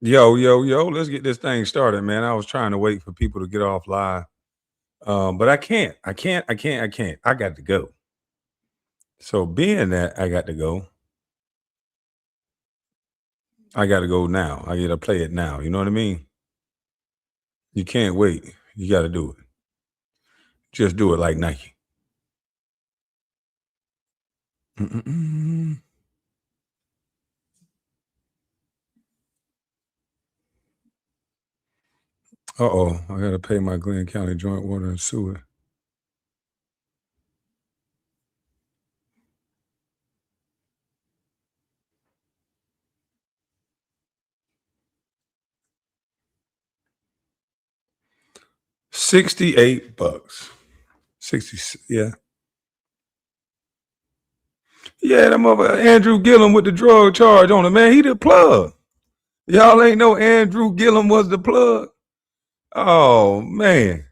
Yo, yo, yo, let's get this thing started, man. I was trying to wait for people to get off live. But I can't. I can't. I got to go. So being that I got to go, I got to go now. I got to play it now. You know what I mean? You can't wait. You got to do it. Just do it like Nike. Mm-mm-mm. Uh-oh. I got to pay my Glenn County Joint Water and Sewer. $68. 60, yeah. Yeah, that mother Andrew Gillum with the drug charge on it, man. He the plug. Y'all ain't know Andrew Gillum was the plug. Oh man.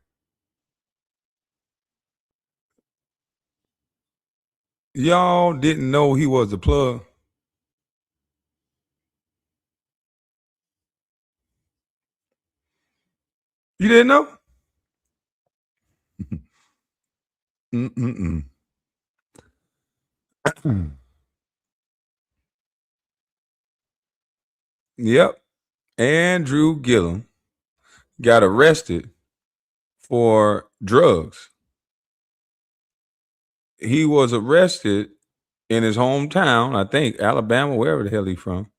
Y'all didn't know he was the plug. You didn't know? Mm-mm-mm. Yep. Andrew Gillum got arrested for drugs. He was arrested in his hometown, I think, Alabama, wherever the hell he's from.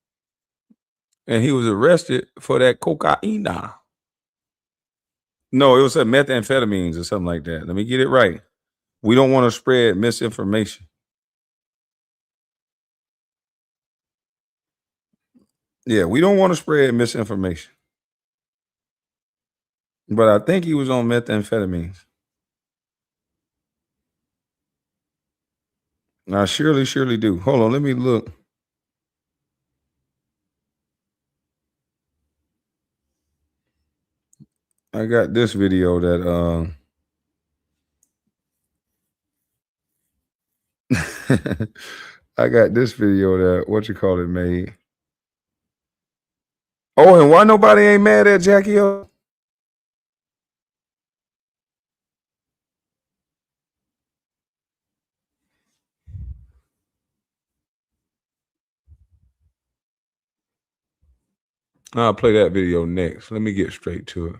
And he was arrested for that cocaine. No, it was a methamphetamines or something like that. Let me get it right. We don't want to spread misinformation. Yeah, we don't want to spread misinformation. But I think he was on methamphetamines. I surely do. Hold on, let me look. I got this video that I got this video that what you call it made. Oh, and why nobody ain't mad at Jackie O? I'll play that video next. Let me get straight to it.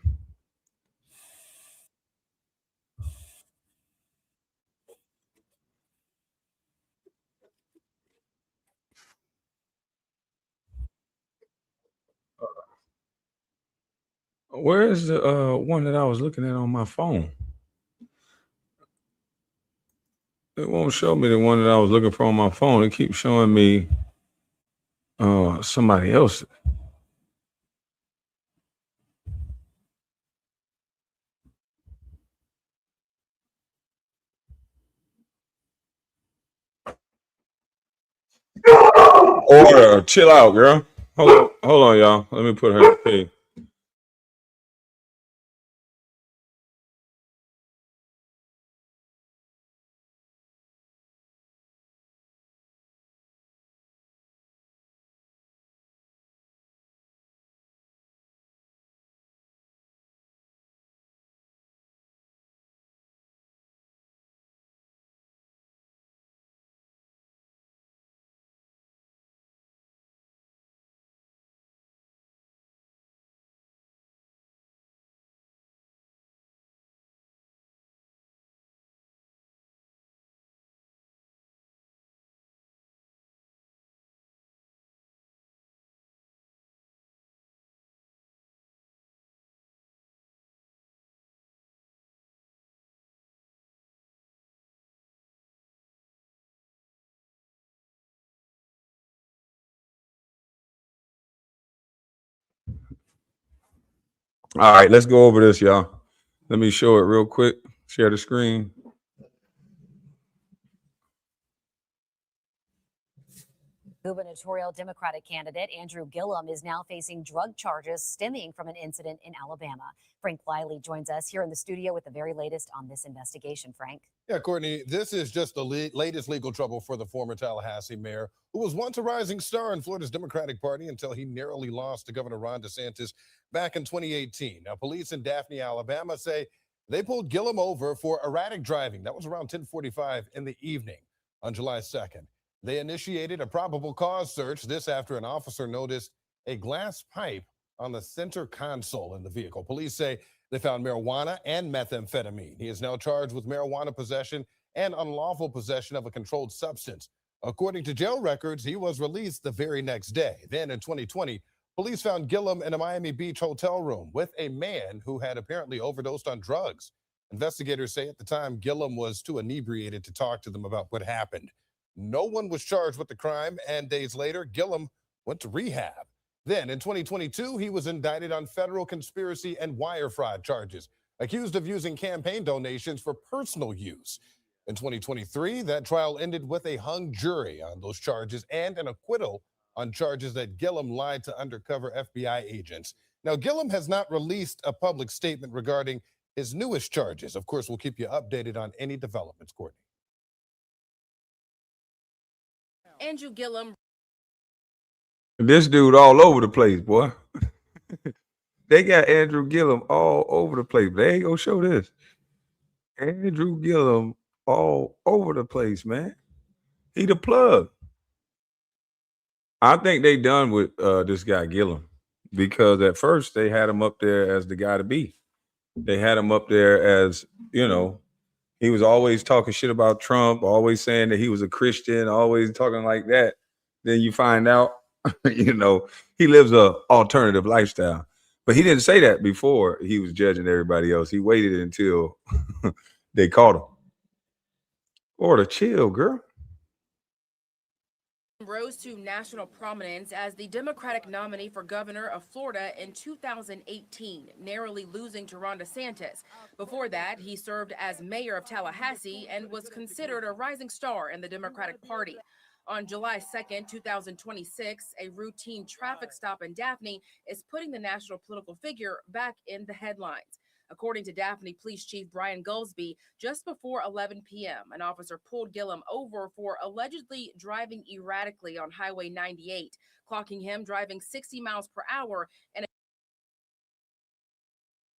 Where is the one that I was looking at on my phone? It won't show me the one that I was looking for on my phone. It keeps showing me somebody else. Order, chill out, girl. Hold on, y'all. Let me put her in pay. All right, let's go over this, y'all. Let me show it real quick. Share the screen. Gubernatorial Democratic candidate Andrew Gillum is now facing drug charges stemming from an incident in Alabama. Frank Wiley joins us here in the studio with the very latest on this investigation. Frank? Yeah, Courtney, this is just the latest legal trouble for the former Tallahassee mayor, who was once a rising star in Florida's Democratic Party until he narrowly lost to Governor Ron DeSantis back in 2018. Now, police in Daphne, Alabama say they pulled Gillum over for erratic driving. That was around 10:45 in the evening on July 2nd. They initiated a probable cause search, this after an officer noticed a glass pipe on the center console in the vehicle. Police say they found marijuana and methamphetamine. He is now charged with marijuana possession and unlawful possession of a controlled substance. According to jail records, he was released the very next day. Then in 2020, police found Gillum in a Miami Beach hotel room with a man who had apparently overdosed on drugs. Investigators say at the time, Gillum was too inebriated to talk to them about what happened. No one was charged with the crime, and days later, Gillum went to rehab. Then, in 2022, he was indicted on federal conspiracy and wire fraud charges, accused of using campaign donations for personal use. In 2023, that trial ended with a hung jury on those charges and an acquittal on charges that Gillum lied to undercover FBI agents. Now, Gillum has not released a public statement regarding his newest charges. Of course, we'll keep you updated on any developments, Courtney. Andrew Gillum. This dude all over the place, boy. They got Andrew Gillum all over the place. They ain't gonna show this. Andrew Gillum all over the place, man. He the plug. I think they done with this guy Gillum because at first they had him up there as the guy to be. They had him up there as, he was always talking shit about Trump, always saying that he was a Christian, always talking like that. Then you find out, he lives a alternative lifestyle. But he didn't say that before he was judging everybody else. He waited until they caught him. Order, chill, girl. Rose to national prominence as the Democratic nominee for governor of Florida in 2018, narrowly losing to Ron DeSantis. Before that, he served as mayor of Tallahassee and was considered a rising star in the Democratic Party. On July 2nd, 2026, a routine traffic stop in Daphne is putting the national political figure back in the headlines. According to Daphne Police Chief Brian Goldsby, just before 11 p.m., an officer pulled Gillum over for allegedly driving erratically on Highway 98, clocking him driving 60 miles per hour. And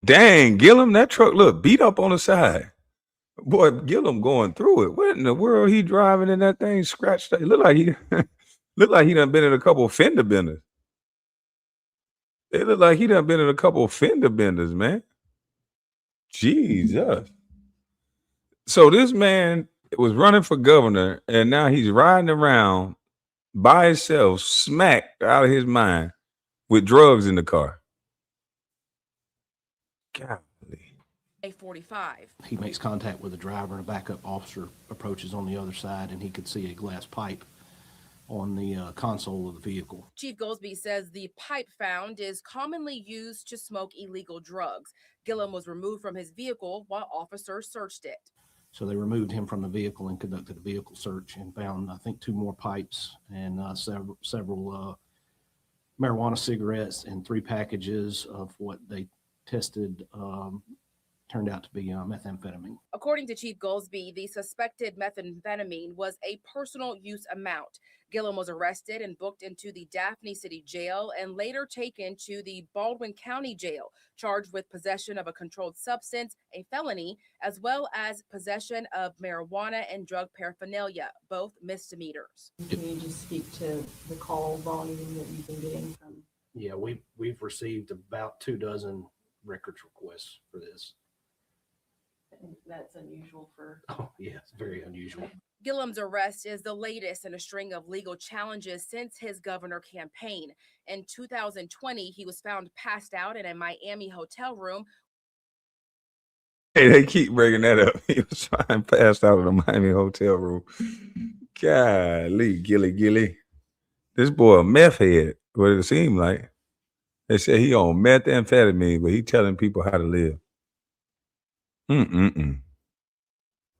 dang, Gillum, that truck look beat up on the side. Boy, Gillum going through it. What in the world he driving in that thing scratched? It look like he done been in a couple of fender benders. It look like he done been in a couple of fender benders, man. Jesus. So this man was running for governor, and now he's riding around by himself, smacked out of his mind with drugs in the car. Golly. 45. He makes contact with the driver, and a backup officer approaches on the other side, and he could see a glass pipe on the console of the vehicle. Chief Goldsby says the pipe found is commonly used to smoke illegal drugs. Gillum was removed from his vehicle while officers searched it. So they removed him from the vehicle and conducted a vehicle search and found, I think, 2 more pipes and several marijuana cigarettes and 3 packages of what they tested turned out to be methamphetamine. According to Chief Goldsby, the suspected methamphetamine was a personal use amount. Gillum was arrested and booked into the Daphne City Jail and later taken to the Baldwin County Jail, charged with possession of a controlled substance, a felony, as well as possession of marijuana and drug paraphernalia, both misdemeanors. Can you just speak to the call volume that you've been getting from? Yeah, we've received about 24 records requests for this. That's unusual for. Oh, yeah, it's very unusual. Gillum's arrest is the latest in a string of legal challenges since his governor campaign. In 2020, he was found passed out in a Miami hotel room. Hey, they keep bringing that up. He was passed out in a Miami hotel room. Golly, Gilly. This boy a meth head, what it seemed like. They said he on methamphetamine, but he telling people how to live.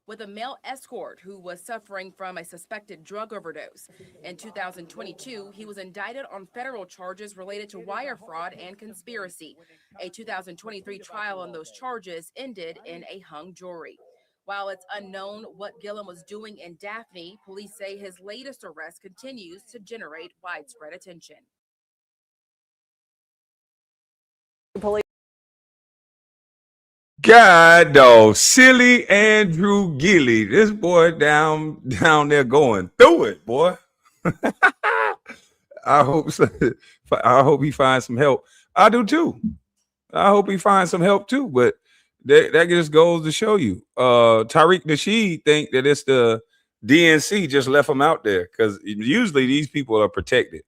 with a male escort who was suffering from a suspected drug overdose. In 2022, he was indicted on federal charges related to wire fraud and conspiracy. A 2023 trial on those charges ended in a hung jury. While it's unknown what Gillum was doing in Daphne, police say his latest arrest continues to generate widespread attention. God, dog, silly Andrew Gillum. This boy down there going through it, boy. I hope he finds some help. I do too. I hope he finds some help too. But that just goes to show you. Tariq Nasheed think that it's the DNC just left him out there because usually these people are protected.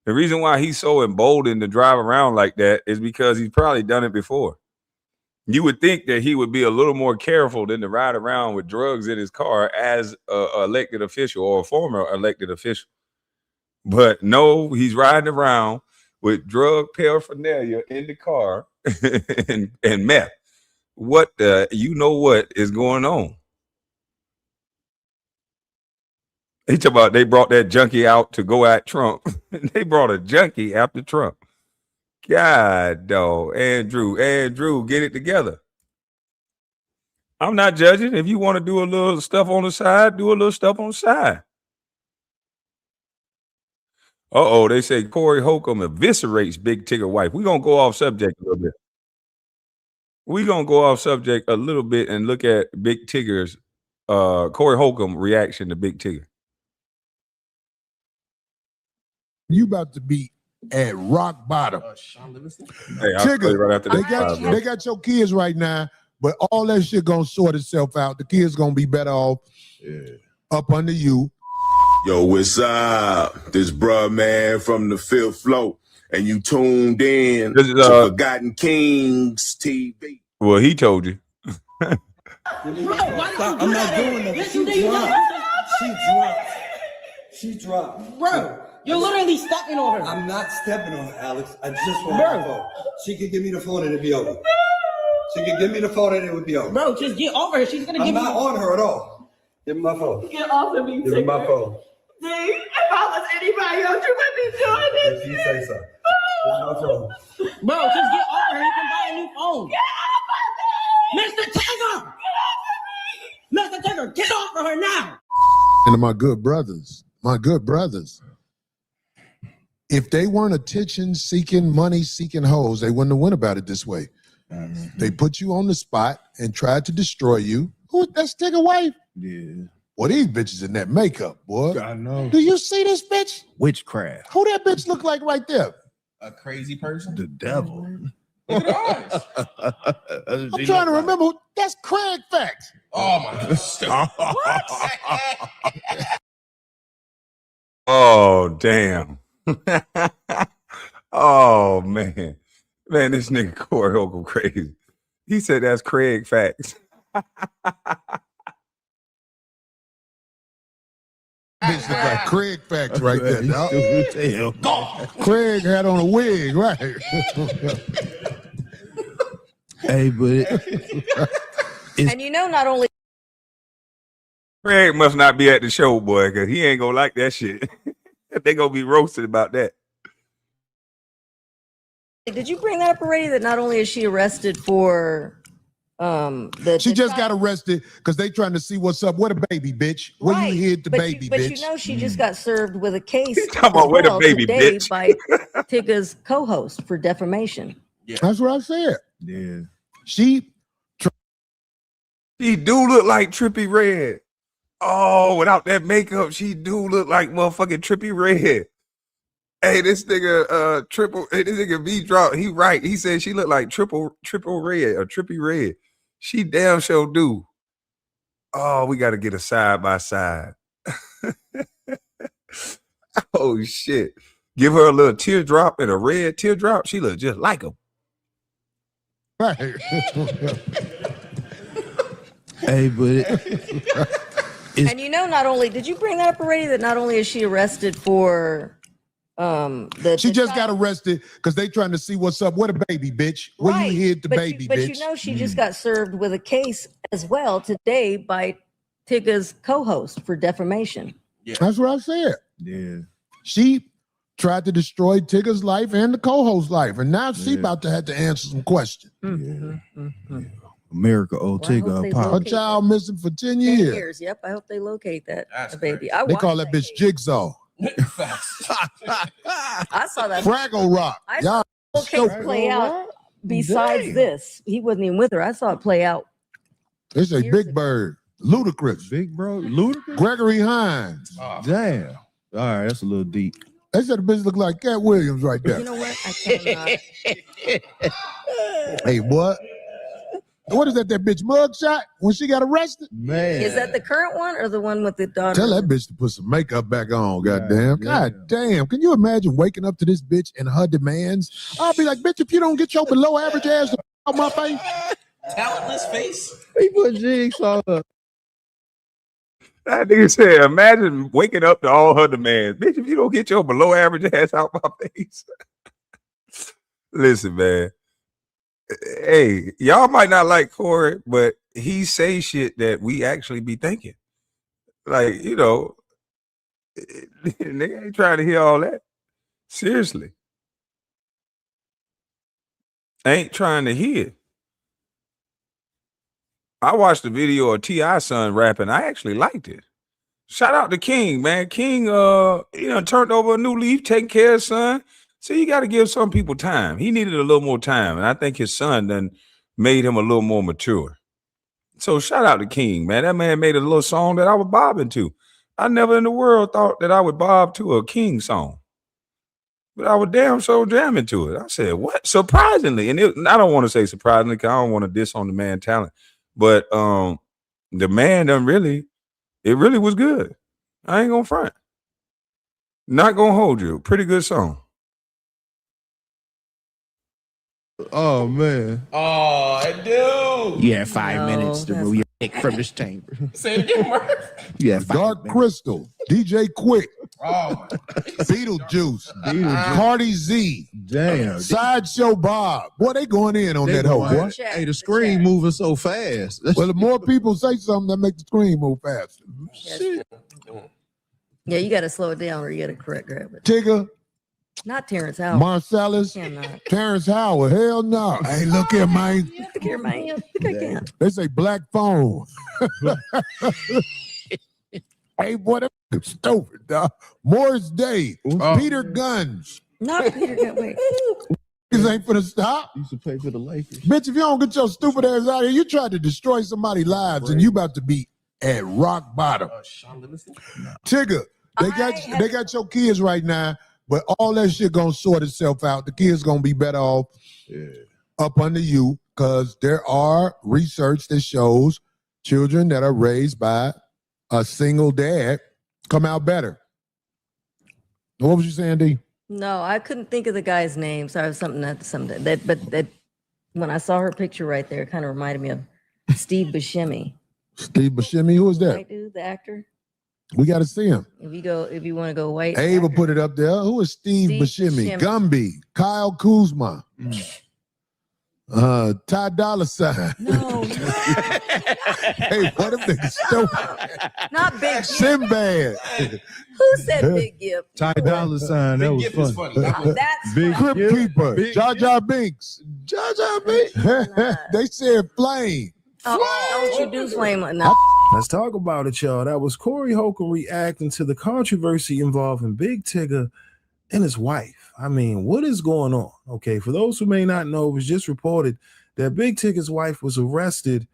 The reason why he's so emboldened to drive around like that is because he's probably done it before. You would think that he would be a little more careful than to ride around with drugs in his car as an elected official or a former elected official. But no, he's riding around with drug paraphernalia in the car and meth. What is going on? He talking about they brought that junkie out to go at Trump. They brought a junkie after Trump. God, dog. Andrew, get it together. I'm not judging. If you want to do a little stuff on the side, do a little stuff on the side. They say Corey Holcomb eviscerates Big Tigger wife. We're going to go off subject a little bit. We're going to go off subject a little bit and look at Big Tigger's, Corey Holcomb reaction to Big Tigger. You about to be at rock bottom. Hey, I'll Tigger, tell you right after they this. got, they got your kids right now, but all that shit gonna sort itself out. The kids gonna be better off up under you. Yo, what's up? This bruh man from the fifth floor, and you tuned in This is, to Forgotten Kings TV. Well, he told you. I'm not doing that. She dropped. Bro, you're literally stepping on her. I'm not stepping on her, Alex. I just want her phone. She could give me the phone and it'd be over. She could give me the phone and it would be over. Bro, just get over her. She's gonna give you. I'm not on her at all. Give me my phone. Get off of me, Give me my phone. Dave, if I was anybody else, you wouldn't be doing this. If you say so. Give me my phone. Bro, just get over her. You can buy a new phone. Mr. Tigger! Mr. Tigger, get off of her now! And my good brothers, if they weren't attention-seeking, money-seeking hoes, they wouldn't have went about it this way. They put you on the spot and tried to destroy you. Who? That's Tigger wife? Yeah. Well, these bitches in that makeup, boy. I know. Do you see this bitch? Witchcraft. Who that bitch look like right there? A crazy person? The devil. I'm trying to remember. That's Craig Facts. Oh my God. Oh, damn. Oh, man. Man, this nigga Corey Holcomb crazy. He said that's Craig Facts. Bitch look like Craig Facts right there, dog. Craig had on a wig, right? Hey, but and you know, not only Craig must not be at the show, boy, because he ain't gonna like that shit. They gonna be roasted about that. did you bring that up already? That not only is she arrested for she just got arrested because they trying to see what's up. Where the baby, bitch? Where you hid the baby, but bitch? you know she just got served with a case Talking about where the baby, today bitch. by Tigger's co-host for defamation. Yeah. That's what I said. yeah. She do look like Trippie Redd. Oh, without that makeup, she do look like motherfucking Trippie Redd. Hey, this nigga this nigga V drop. He right. He said she looked like triple red or Trippie Redd. She damn sure do. Oh, we gotta get a side by side. Oh shit. Give her a little teardrop and a red teardrop. She look just like him. right. Hey, but And you know, not only did you bring that up already? That not only is she arrested for She just got arrested because they trying to see what's up. Where the baby, bitch? Where you hid the baby, but bitch? you know she just got served with a case as well today by Tigger's co-host for defamation. That's what I said. Yeah. She tried to destroy Tigger's life and the co-host life, and now she about to have to answer some questions. America owe Tigger a Her apology. child missing for 10 10 years. years. Yep. I hope they locate that baby. They call that bitch Jigsaw. I saw that. Fraggle Rock. I saw the whole case play out. Besides this, he wasn't even with her. I saw it play out. They say Big Bird, Ludacris, Big bro, Ludacris. Gregory Hines. Damn. All right, that's a little deep. They said the bitch look like Cat Williams right there. You know what? I cannot. Hey, what? What is that bitch mugshot when she got arrested? Man. Is that the current one or the one with the daughter? Tell that bitch to put some makeup back on, goddamn. God damn. Can you imagine waking up to this bitch and her demands? I'll be like, bitch, if you don't get your below average ass out my face. Talentless face. He put Jigsaw up. That nigga said, imagine waking up to all her demands. Bitch, if you don't get your below average ass out my face. Listen, man. Hey, y'all might not like Corey, but he say shit that we actually be thinking. Like, you know, nigga ain't trying to hear all that. Seriously. Ain't trying to hear. I watched the video of T.I. son rapping. I actually liked it. Shout out to King, man. King, turned over a new leaf, taking care of his son. So you got to give some people time. He needed a little more time, and I think his son done made him a little more mature. So shout out to King, man. That man made a little song that I was bobbing to. I never in the world thought that I would bob to a King song. But I was damn so jamming to it. I said, what? Surprisingly. And I don't want to say surprisingly because I don't want to diss on the man's talent. But the man done really was good. I ain't gonna front. Not gonna hold you. Pretty good song. Oh man. Oh, dude. You had 5 minutes to move your dick from this chamber. Say it again, Murph. Yeah, Dark Crystal, DJ Quick, Oh, Beetlejuice, Cardi Z, Damn. Sideshow Bob. Boy, they going in on that hoe, boy. Hey, the screen moving so fast. Well, the more people say something, that makes the screen move faster. Yeah, you got to slow it down or you got to correct grab it. Tigger, Not Terrence Howard. Marcellus, Cannot. Terrence Howard. Hell no. Hey, look here, man. Look here, man. I think I can. They say black phone. Hey, boy, that's stupid, dog. Morris Day, Peter Guns. Not Peter. Wait. Niggas ain't finna stop. Used to play for the Lakers. Bitch, if you don't get your stupid ass out of here, you tried to destroy somebody's lives and you about to be at rock bottom. Tigger, they got your kids right now, but all that shit gonna sort itself out. The kids gonna be better off up under you because there are research that shows children that are raised by a single dad come out better. What was you saying, D? No, I couldn't think of the guy's name. So I have something that when I saw her picture right there, it kind of reminded me of Steve Buscemi. Steve Buscemi, who is that? White dude, the actor. We got to see him. If you want to go white. Abe will put it up there. Who is Steve Buscemi? Gumby, Kyle Kuzma, Ty Dolla $ign. No. Hey, what if they stupid? Not Big Gipp. Sinbad. Who said Big Gipp? Ty Dolla $ign. That was funny. That's Big Crypt Gipp. Keeper, Big Jar Jar Binks. Jar Jar Binks. They said Flame. Oh, don't you do flame no. Let's talk about it, y'all. That was Corey Holcomb reacting to the controversy involving Big Tigger and his wife. I mean, what is going on? Okay, for those who may not know, it was just reported that Big Tigger's wife was arrested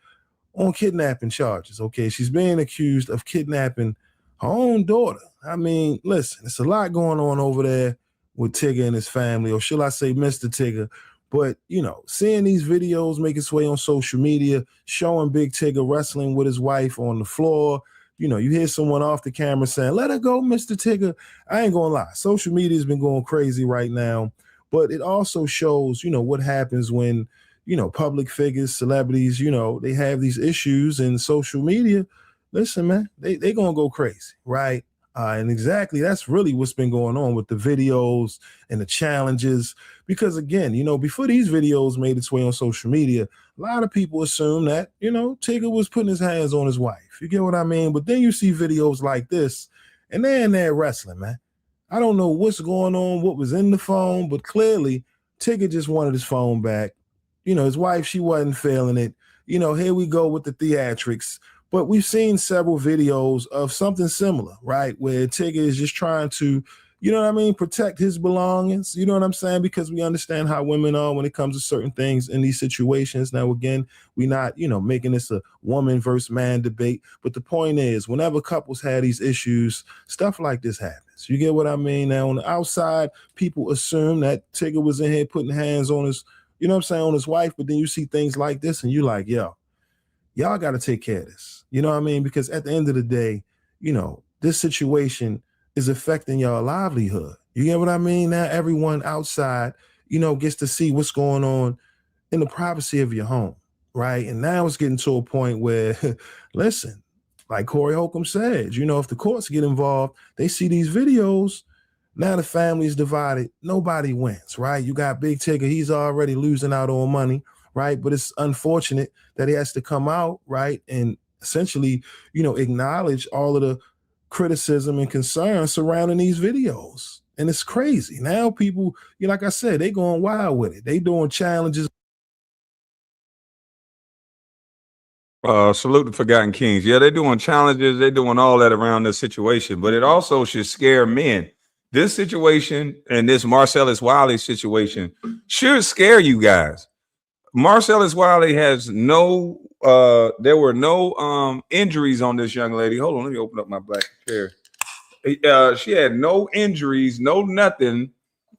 on kidnapping charges. Okay, she's being accused of kidnapping her own daughter. I mean, listen, it's a lot going on over there with Tigger and his family, or should I say Mr. Tigger. But, you know, seeing these videos make its way on social media, showing Big Tigger wrestling with his wife on the floor, you know, you hear someone off the camera saying, let her go, Mr. Tigger. I ain't gonna lie. Social media has been going crazy right now, but it also shows, you know, what happens when, you know, public figures, celebrities, you know, they have these issues in social media. Listen, man, they gonna go crazy, right? And exactly, that's really what's been going on with the videos and the challenges. Because again, before these videos made its way on social media, a lot of people assume that, Tigger was putting his hands on his wife. You get what I mean? But then you see videos like this, and they're in there wrestling, man. I don't know what's going on, what was in the phone, but clearly Tigger just wanted his phone back. His wife, she wasn't feeling it. Here we go with the theatrics. But we've seen several videos of something similar, right? Where Tigger is just trying to, protect his belongings. You know what I'm saying? Because we understand how women are when it comes to certain things in these situations. Now, again, we're not, making this a woman versus man debate. But the point is, whenever couples have these issues, stuff like this happens. You get what I mean? Now, on the outside, people assume that Tigger was in here putting hands on his, on his wife. But then you see things like this and you're like, yo, y'all got to take care of this. You know what I mean? Because at the end of the day, this situation is affecting y'all livelihood. You get what I mean? Now everyone outside, gets to see what's going on in the privacy of your home, right? And now it's getting to a point where, listen, like Corey Holcomb said, if the courts get involved, they see these videos, now the family's divided, nobody wins, right? You got Big Tigger, he's already losing out on money, right? But it's unfortunate that he has to come out, right, and essentially, acknowledge all of the criticism and concern surrounding these videos. And it's crazy. Now people, like I said, they going wild with it. They doing challenges. Salute the Forgotten Kings. Yeah, they're doing challenges. They're doing all that around this situation. But it also should scare men. This situation and this Marcellus Wiley situation should scare you guys. Marcellus Wiley has there were no injuries on this young lady. Hold on, let me open up my black chair. She had no injuries, no nothing,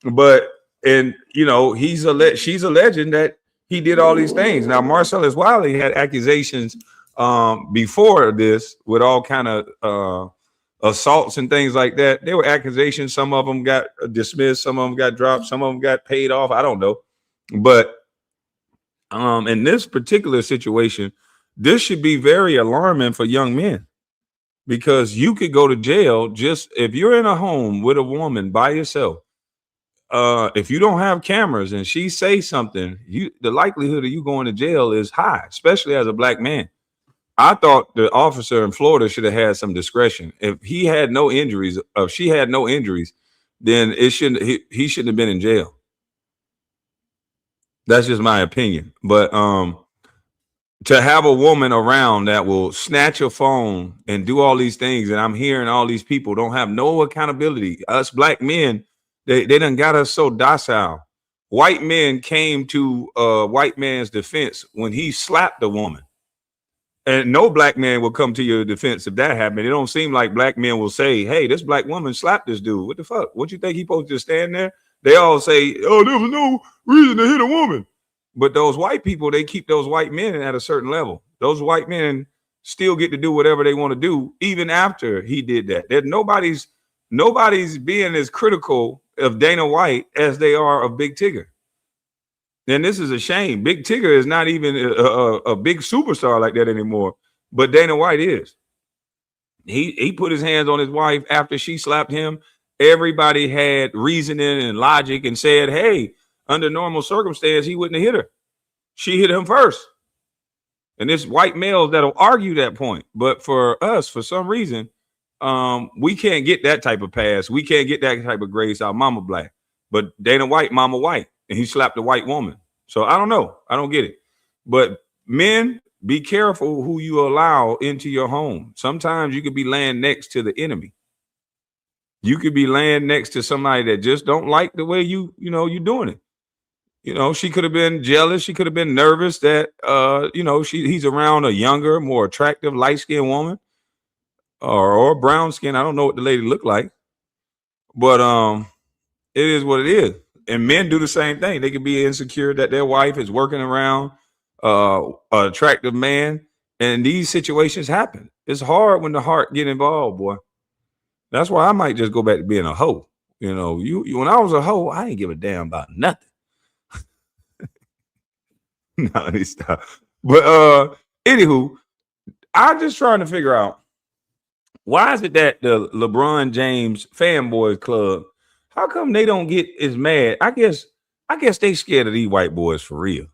but she's alleging that he did all these things. Now Marcellus Wiley had accusations before this with all kind of assaults and things like that. There were accusations. Some of them got dismissed, some of them got dropped, some of them got paid off. I don't know, but in this particular situation, this should be very alarming for young men, because you could go to jail just if you're in a home with a woman by yourself. If you don't have cameras and she says something, the likelihood of you going to jail is high, especially as a black man. I thought the officer in Florida should have had some discretion. If he had no injuries, if she had no injuries, then he shouldn't have been in jail. That's just my opinion. But to have a woman around that will snatch your phone and do all these things, and I'm hearing all these people don't have no accountability. Us black men, they done got us so docile. White men came to white man's defense when he slapped a woman. And no black man will come to your defense if that happened. It don't seem like black men will say, hey, this black woman slapped this dude. What the fuck? What you think he supposed to stand there? They all say, oh, there was no reason to hit a woman. But those white people, they keep those white men at a certain level. Those white men still get to do whatever they want to do, even after he did that. That nobody's being as critical of Dana White as they are of Big Tigger. And this is a shame. Big Tigger is not even a big superstar like that anymore, but Dana White is. He put his hands on his wife after she slapped him. Everybody had reasoning and logic and said, hey, under normal circumstance, he wouldn't have hit her. She hit him first. And there's white males that'll argue that point. But for us, for some reason, we can't get that type of pass. We can't get that type of grace. Our mama black. But Dana White, mama white. And he slapped a white woman. So I don't know. I don't get it. But men, be careful who you allow into your home. Sometimes you could be laying next to the enemy. You could be laying next to somebody that just don't like the way you're doing it. She could have been jealous. She could have been nervous that, he's around a younger, more attractive, light-skinned woman or brown skin. I don't know what the lady looked like, but it is what it is. And men do the same thing. They can be insecure that their wife is working around an attractive man, and these situations happen. It's hard when the heart get involved, boy. That's why I might just go back to being a hoe. When I was a hoe, I didn't give a damn about nothing. No, let me stop. But anywho, I'm just trying to figure out Why is it that the LeBron James fanboys club, how come they don't get as mad? I guess they scared of these white boys for real.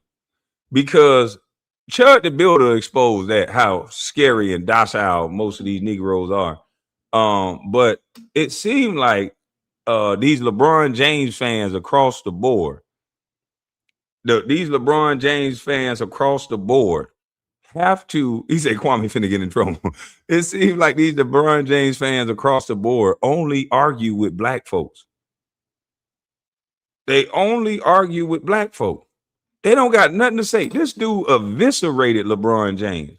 Because Chud the Builder exposed that how scary and docile most of these Negroes are. But it seemed like these LeBron James fans across the board, these LeBron James fans across the board have to, he said Kwame finna get in trouble. It seems like these LeBron James fans across the board only argue with black folks. They only argue with black folk. They don't got nothing to say. This dude eviscerated LeBron James.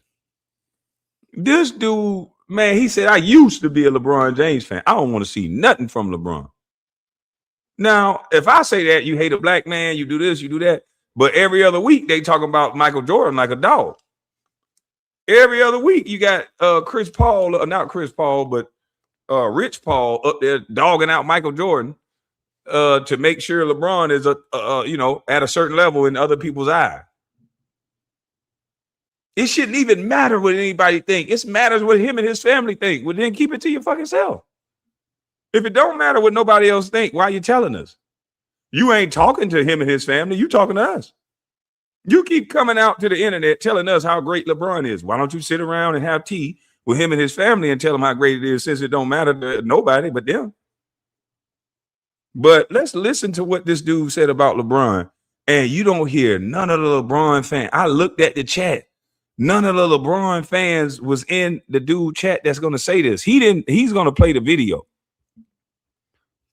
This dude, man, he said, I used to be a LeBron James fan. I don't want to see nothing from LeBron. Now, if I say that, you hate a black man, you do this, you do that. But every other week, they talk about Michael Jordan like a dog. Every other week, you got Chris Paul, not Chris Paul, but Rich Paul up there dogging out Michael Jordan to make sure LeBron is at a certain level in other people's eye. It shouldn't even matter what anybody think. It matters what him and his family think. Well, then keep it to your fucking self. If it don't matter what nobody else think, why are you telling us? You ain't talking to him and his family. You talking to us. You keep coming out to the internet telling us how great LeBron is. Why don't you sit around and have tea with him and his family and tell them how great it is, since it don't matter to nobody but them? But let's listen to what this dude said about LeBron. And you don't hear none of the LeBron fans. I looked at the chat. None of the LeBron fans was in the dude chat that's going to say this. He's going to play the video.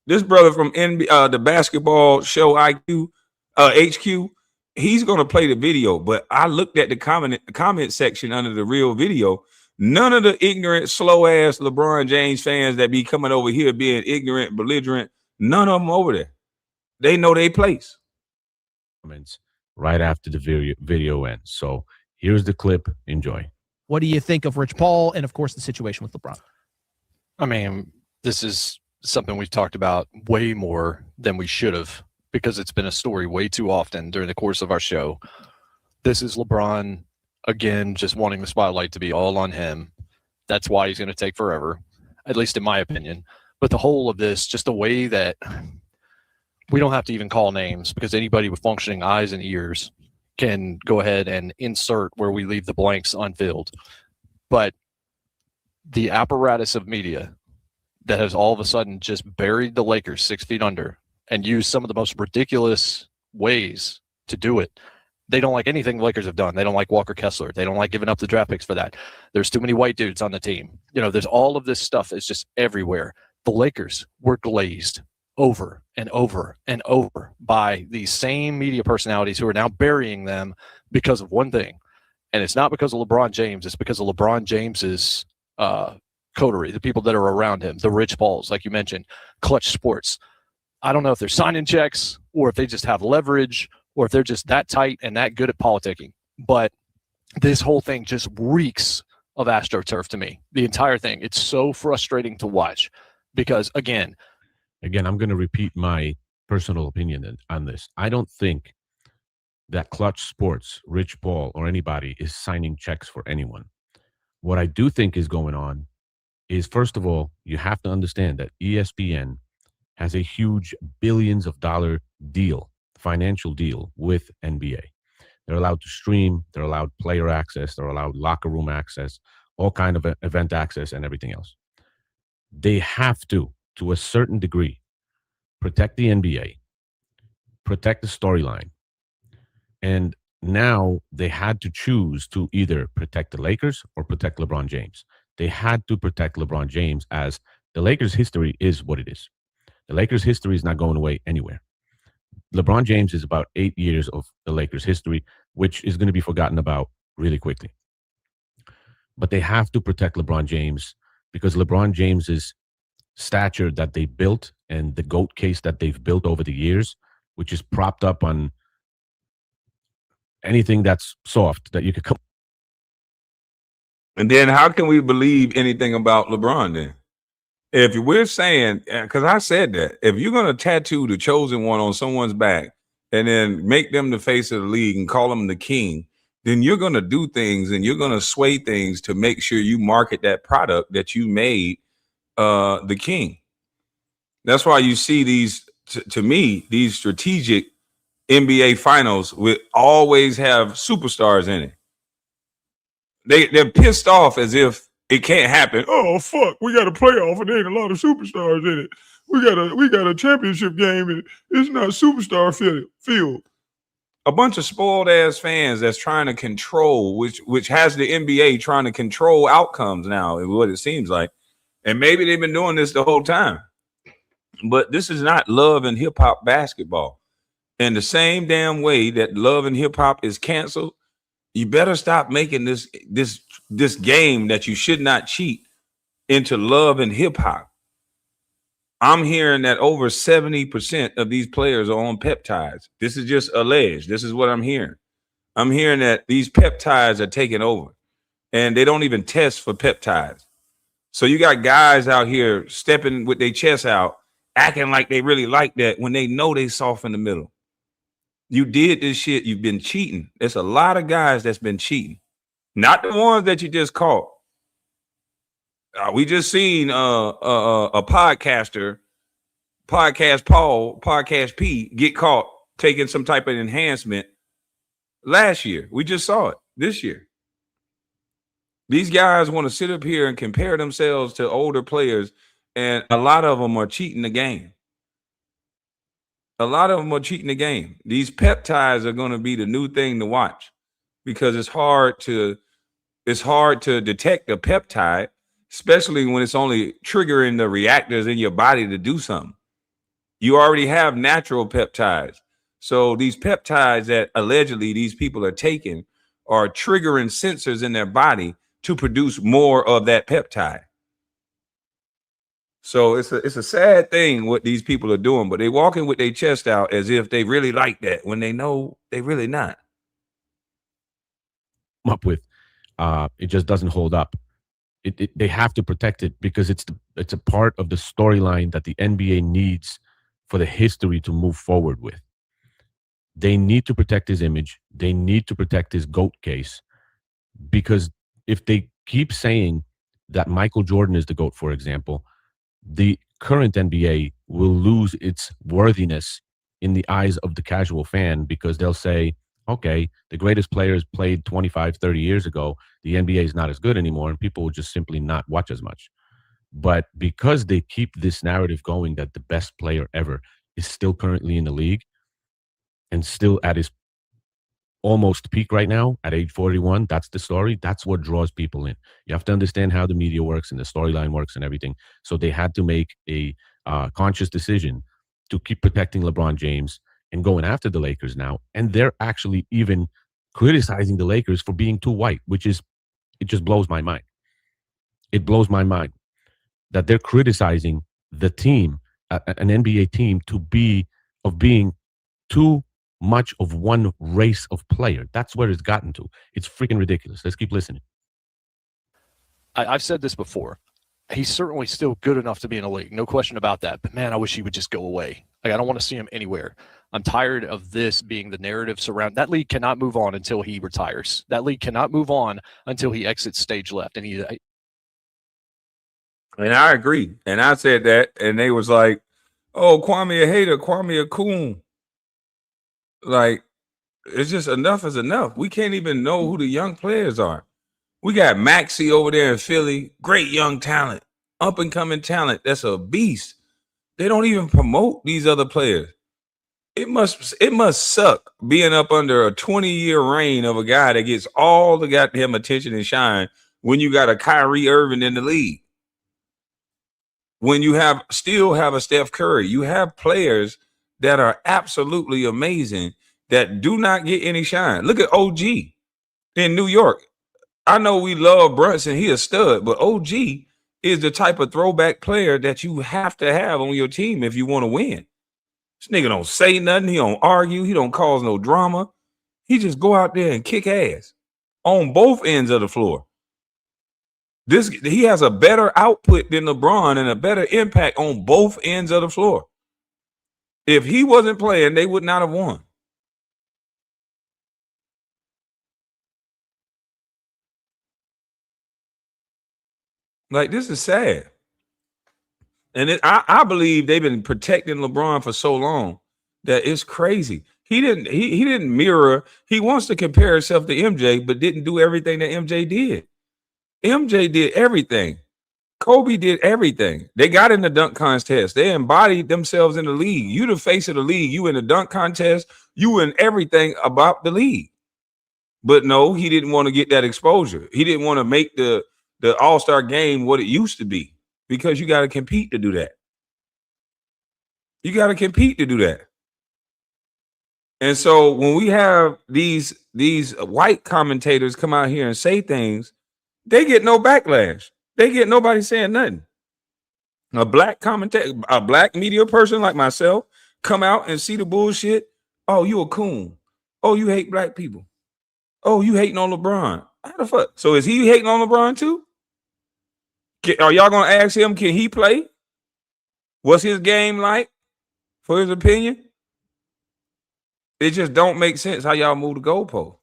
This brother from the basketball show HQ, he's going to play the video. But I looked at the comment section under the real video. None of the ignorant, slow-ass LeBron James fans that be coming over here being ignorant, belligerent, none of them over there. They know their place. Right after the video ends. So here's the clip. Enjoy. What do you think of Rich Paul and, of course, the situation with LeBron? I mean, this is something we've talked about way more than we should have, because it's been a story way too often during the course of our show. This is LeBron, again, just wanting the spotlight to be all on him. That's why he's going to take forever, at least in my opinion. But the whole of this, just the way that we don't have to even call names, because anybody with functioning eyes and ears can go ahead and insert where we leave the blanks unfilled. But the apparatus of media that has all of a sudden just buried the Lakers 6 feet under and used some of the most ridiculous ways to do it. They don't like anything the Lakers have done. They don't like Walker Kessler. They don't like giving up the draft picks for that. There's too many white dudes on the team. There's all of this stuff is just everywhere. The Lakers were glazed over and over and over by these same media personalities who are now burying them because of one thing. And it's not because of LeBron James. It's because of LeBron James's coterie, the people that are around him, the Rich Pauls, like you mentioned, Clutch Sports. I don't know if they're signing checks or if they just have leverage or if they're just that tight and that good at politicking. But this whole thing just reeks of AstroTurf to me. The entire thing. It's so frustrating to watch because, again, I'm going to repeat my personal opinion on this. I don't think that Clutch Sports, Rich Paul, or anybody is signing checks for anyone. What I do think is going on is, first of all, you have to understand that ESPN has a huge billions of dollar deal, financial deal with NBA. They're allowed to stream, they're allowed player access, they're allowed locker room access, all kind of event access and everything else. They have to a certain degree, protect the NBA, protect the storyline. And now they had to choose to either protect the Lakers or protect LeBron James. They had to protect LeBron James, as the Lakers' history is what it is. The Lakers' history is not going away anywhere. LeBron James is about 8 years of the Lakers' history, which is going to be forgotten about really quickly. But they have to protect LeBron James because LeBron James's stature that they built and the GOAT case that they've built over the years, which is propped up on anything that's soft that you could come. And then how can we believe anything about LeBron then? If we're saying, because I said that, if you're going to tattoo the chosen one on someone's back and then make them the face of the league and call them the king, then you're going to do things and you're going to sway things to make sure you market that product that you made the king. That's why you see these, to me, these strategic NBA finals will always have superstars in it. They're pissed off as if it can't happen. Oh fuck, we got a playoff and there ain't a lot of superstars in it. We got a championship game and it's not superstar field. A bunch of spoiled ass fans that's trying to control, which has the NBA trying to control outcomes now, is what it seems like. And maybe they've been doing this the whole time. But this is not love and hip hop basketball. And the same damn way that love and hip hop is canceled, you better stop making this game that you should not cheat into love and hip hop. I'm hearing that over 70% of these players are on peptides. This is just alleged. This is what I'm hearing. I'm hearing that these peptides are taking over and they don't even test for peptides. So you got guys out here stepping with their chests out, acting like they really like that when they know they soft in the middle. You did this shit. You've been cheating. There's a lot of guys that's been cheating. Not the ones that you just caught. We just seen a podcaster, Podcast P, get caught taking some type of enhancement last year. We just saw it this year. These guys want to sit up here and compare themselves to older players, and a lot of them are cheating the game. These peptides are going to be the new thing to watch because it's hard to detect a peptide, especially when it's only triggering the reactors in your body to do something. You already have natural peptides. So these peptides that allegedly these people are taking are triggering sensors in their body to produce more of that peptide. So it's a sad thing what these people are doing, but they walking with their chest out as if they really like that when they know they really not. Up with it just doesn't hold up. They have to protect it because it's a part of the storyline that the NBA needs for the history to move forward with. They need to protect his image. They need to protect his GOAT case, because if they keep saying that Michael Jordan is the GOAT, for example, the current NBA will lose its worthiness in the eyes of the casual fan, because they'll say, okay, the greatest players played 25, 30 years ago. The NBA is not as good anymore, and people will just simply not watch as much. But because they keep this narrative going that the best player ever is still currently in the league and still at his almost peak right now at age 41, that's the story. That's what draws people in. You have to understand how the media works and the storyline works and everything. So they had to make a conscious decision to keep protecting LeBron James and going after the Lakers now. And they're actually even criticizing the Lakers for being too white, it just blows my mind. It blows my mind that they're criticizing the team, an NBA team, of being too much of one race of player. That's where it's gotten to. It's freaking ridiculous. Let's keep listening. I've said this before. He's certainly still good enough to be in a league. No question about that. But man, I wish he would just go away. Like, I don't want to see him anywhere. I'm tired of this being the narrative surround. That league cannot move on until he retires. That league cannot move on until he exits stage left. And I agree. And I said that, and they was like, oh, Kwame a hater, Kwame a coon. Like, it's just enough is enough. We can't even know who the young players are. We got Maxey over there in Philly, great young talent, up and coming talent. That's a beast. They don't even promote these other players. It must suck being up under a 20-year reign of a guy that gets all the goddamn attention and shine when you got a Kyrie Irving in the league. When you still have a Steph Curry, you have players that are absolutely amazing that do not get any shine. Look at OG in New York. I know we love Brunson, he a stud, but OG is the type of throwback player that you have to have on your team if you want to win. This nigga don't say nothing, he don't argue, he don't cause no drama. He just go out there and kick ass on both ends of the floor. He has a better output than LeBron and a better impact on both ends of the floor. If he wasn't playing, they would not have won. Like, this is sad. And I believe they've been protecting LeBron for so long that it's crazy. He didn't mirror. He wants to compare himself to MJ, but didn't do everything that MJ did. MJ did everything. Kobe did everything. They got in the dunk contest. They embodied themselves in the league. You the face of the league. You in the dunk contest. You in everything about the league. But no, he didn't want to get that exposure. He didn't want to make the All-Star game what it used to be, because you got to compete to do that. You got to compete to do that. And so when we have these white commentators come out here and say things, they get no backlash. They get nobody saying nothing. A black commentator, a black media person like myself, come out and see the bullshit. Oh, you a coon. Oh, you hate black people. Oh, you hating on LeBron. How the fuck? So is he hating on LeBron too? Are y'all gonna ask him, can he play? What's his game like? For his opinion? It just don't make sense how y'all move the goalpost.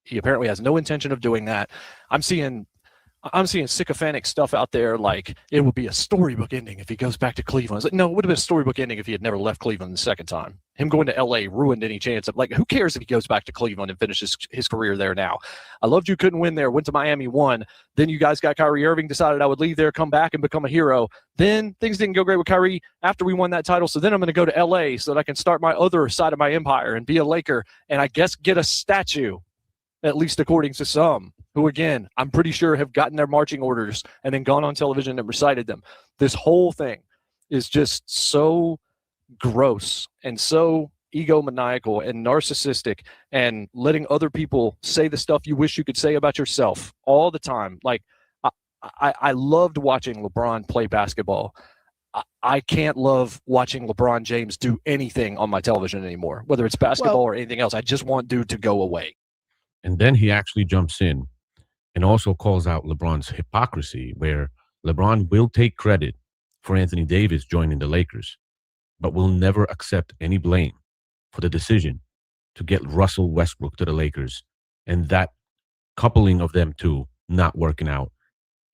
He apparently has no intention of doing that. I'm seeing sycophantic stuff out there like it would be a storybook ending if he goes back to Cleveland. It's like, no, it would have been a storybook ending if he had never left Cleveland the second time. Him going to LA ruined any chance of, like, who cares if he goes back to Cleveland and finishes his career there now? I loved you, couldn't win there, went to Miami, won. Then you guys got Kyrie Irving, decided I would leave there, come back and become a hero. Then things didn't go great with Kyrie after we won that title. So then I'm going to go to LA so that I can start my other side of my empire and be a Laker and I guess get a statue, at least according to some, who, again, I'm pretty sure have gotten their marching orders and then gone on television and recited them. This whole thing is just so gross and so egomaniacal and narcissistic and letting other people say the stuff you wish you could say about yourself all the time. Like, I loved watching LeBron play basketball. I can't love watching LeBron James do anything on my television anymore, whether it's basketball or anything else. I just want dude to go away. And then he actually jumps in and also calls out LeBron's hypocrisy, where LeBron will take credit for Anthony Davis joining the Lakers, but will never accept any blame for the decision to get Russell Westbrook to the Lakers, and that coupling of them two not working out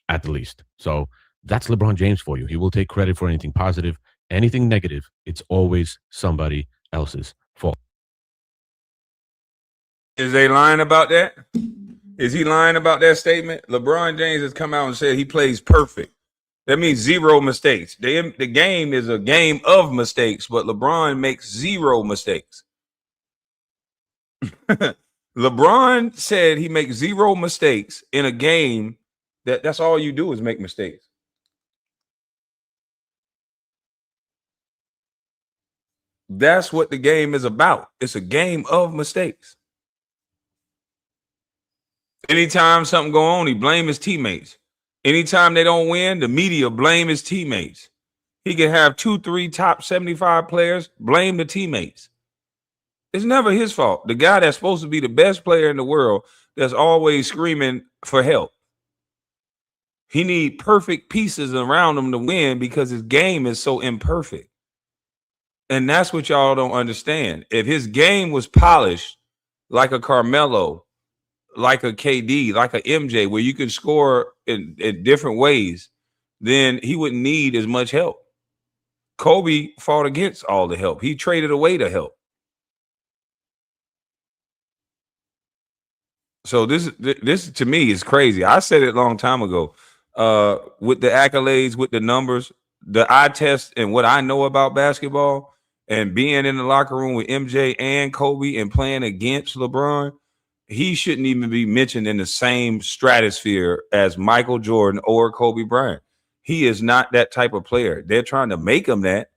at the least. So that's LeBron James for you. He will take credit for anything positive. Anything negative, it's always somebody else's fault. Is they lying about that? Is he lying about that statement? LeBron James has come out and said he plays perfect. That means zero mistakes. The game is a game of mistakes, but LeBron makes zero mistakes. LeBron said he makes zero mistakes in a game that's all you do is make mistakes. That's what the game is about. It's a game of mistakes. Anytime something go on, he blame his teammates. Anytime they don't win, the media blame his teammates. He can have 2-3 top 75 players, blame the teammates. It's never his fault. The guy that's supposed to be the best player in the world that's always screaming for help. He need perfect pieces around him to win because his game is so imperfect. And that's what y'all don't understand. If his game was polished like a Carmelo, like a KD, like a MJ, where you can score in different ways, then he wouldn't need as much help. Kobe fought against all the help. He traded away the help. So this to me is crazy. I said it a long time ago. With the accolades, with the numbers, the eye test, and what I know about basketball, and being in the locker room with MJ and Kobe and playing against LeBron, he shouldn't even be mentioned in the same stratosphere as Michael Jordan or Kobe Bryant. He is not that type of player. They're trying to make him that.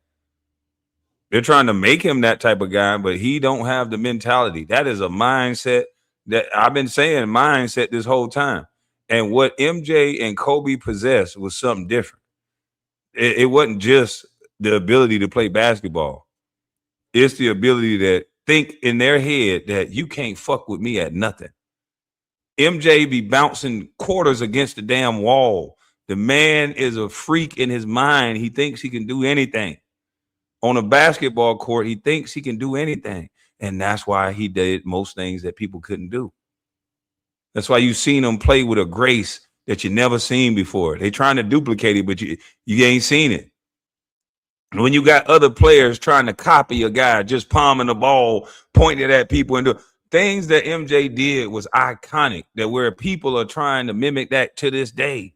They're trying to make him that type of guy, but he don't have the mentality. That is a mindset that I've been saying mindset this whole time. And what MJ and Kobe possessed was something different. It wasn't just the ability to play basketball. It's the ability to think in their head that you can't fuck with me at nothing. MJ be bouncing quarters against the damn wall. The man is a freak in his mind. He thinks he can do anything. On a basketball court, he thinks he can do anything. And that's why he did most things that people couldn't do. That's why you've seen him play with a grace that you never seen before. They trying to duplicate it, but you ain't seen it. And when you got other players trying to copy a guy, just palming the ball, pointing at people and do things that MJ did was iconic, that where people are trying to mimic that to this day.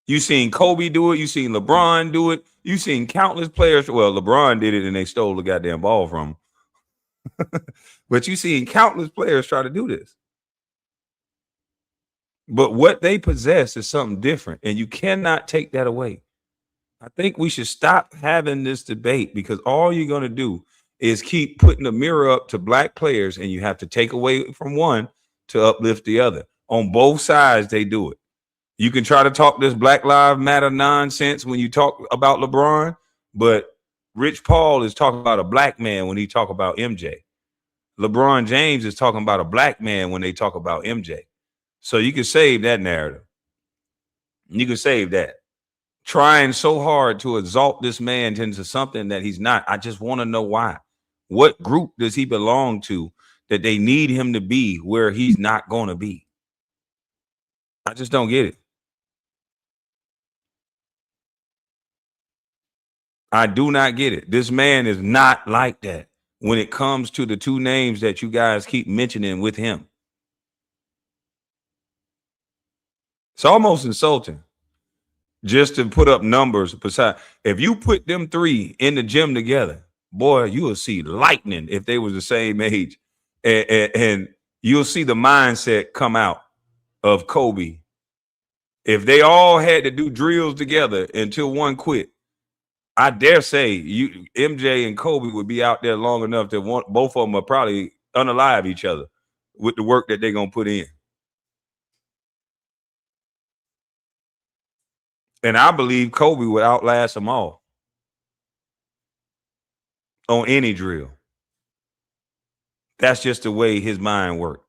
You seen Kobe do it. You seen LeBron do it. You seen countless players. Well, LeBron did it and they stole the goddamn ball from him. But you seen countless players try to do this. But what they possess is something different, and you cannot take that away. I think we should stop having this debate, because all you're going to do is keep putting the mirror up to black players, and you have to take away from one to uplift the other. On both sides, they do it. You can try to talk this Black Lives Matter nonsense when you talk about LeBron, but Rich Paul is talking about a black man when he talk about MJ. LeBron James is talking about a black man when they talk about MJ. So you can save that narrative. You can save that. Trying so hard to exalt this man into something that he's not. I just want to know why. What group does he belong to that they need him to be where he's not going to be? I just don't get it. I do not get it. This man is not like that when it comes to the two names that you guys keep mentioning with him. It's almost insulting just to put up numbers. Besides, if you put them three in the gym together, boy, you will see lightning if they was the same age. And you'll see the mindset come out of Kobe. If they all had to do drills together until one quit, I dare say MJ and Kobe would be out there long enough that both of them are probably unalive each other with the work that they're going to put in. And I believe Kobe would outlast them all on any drill. That's just the way his mind worked.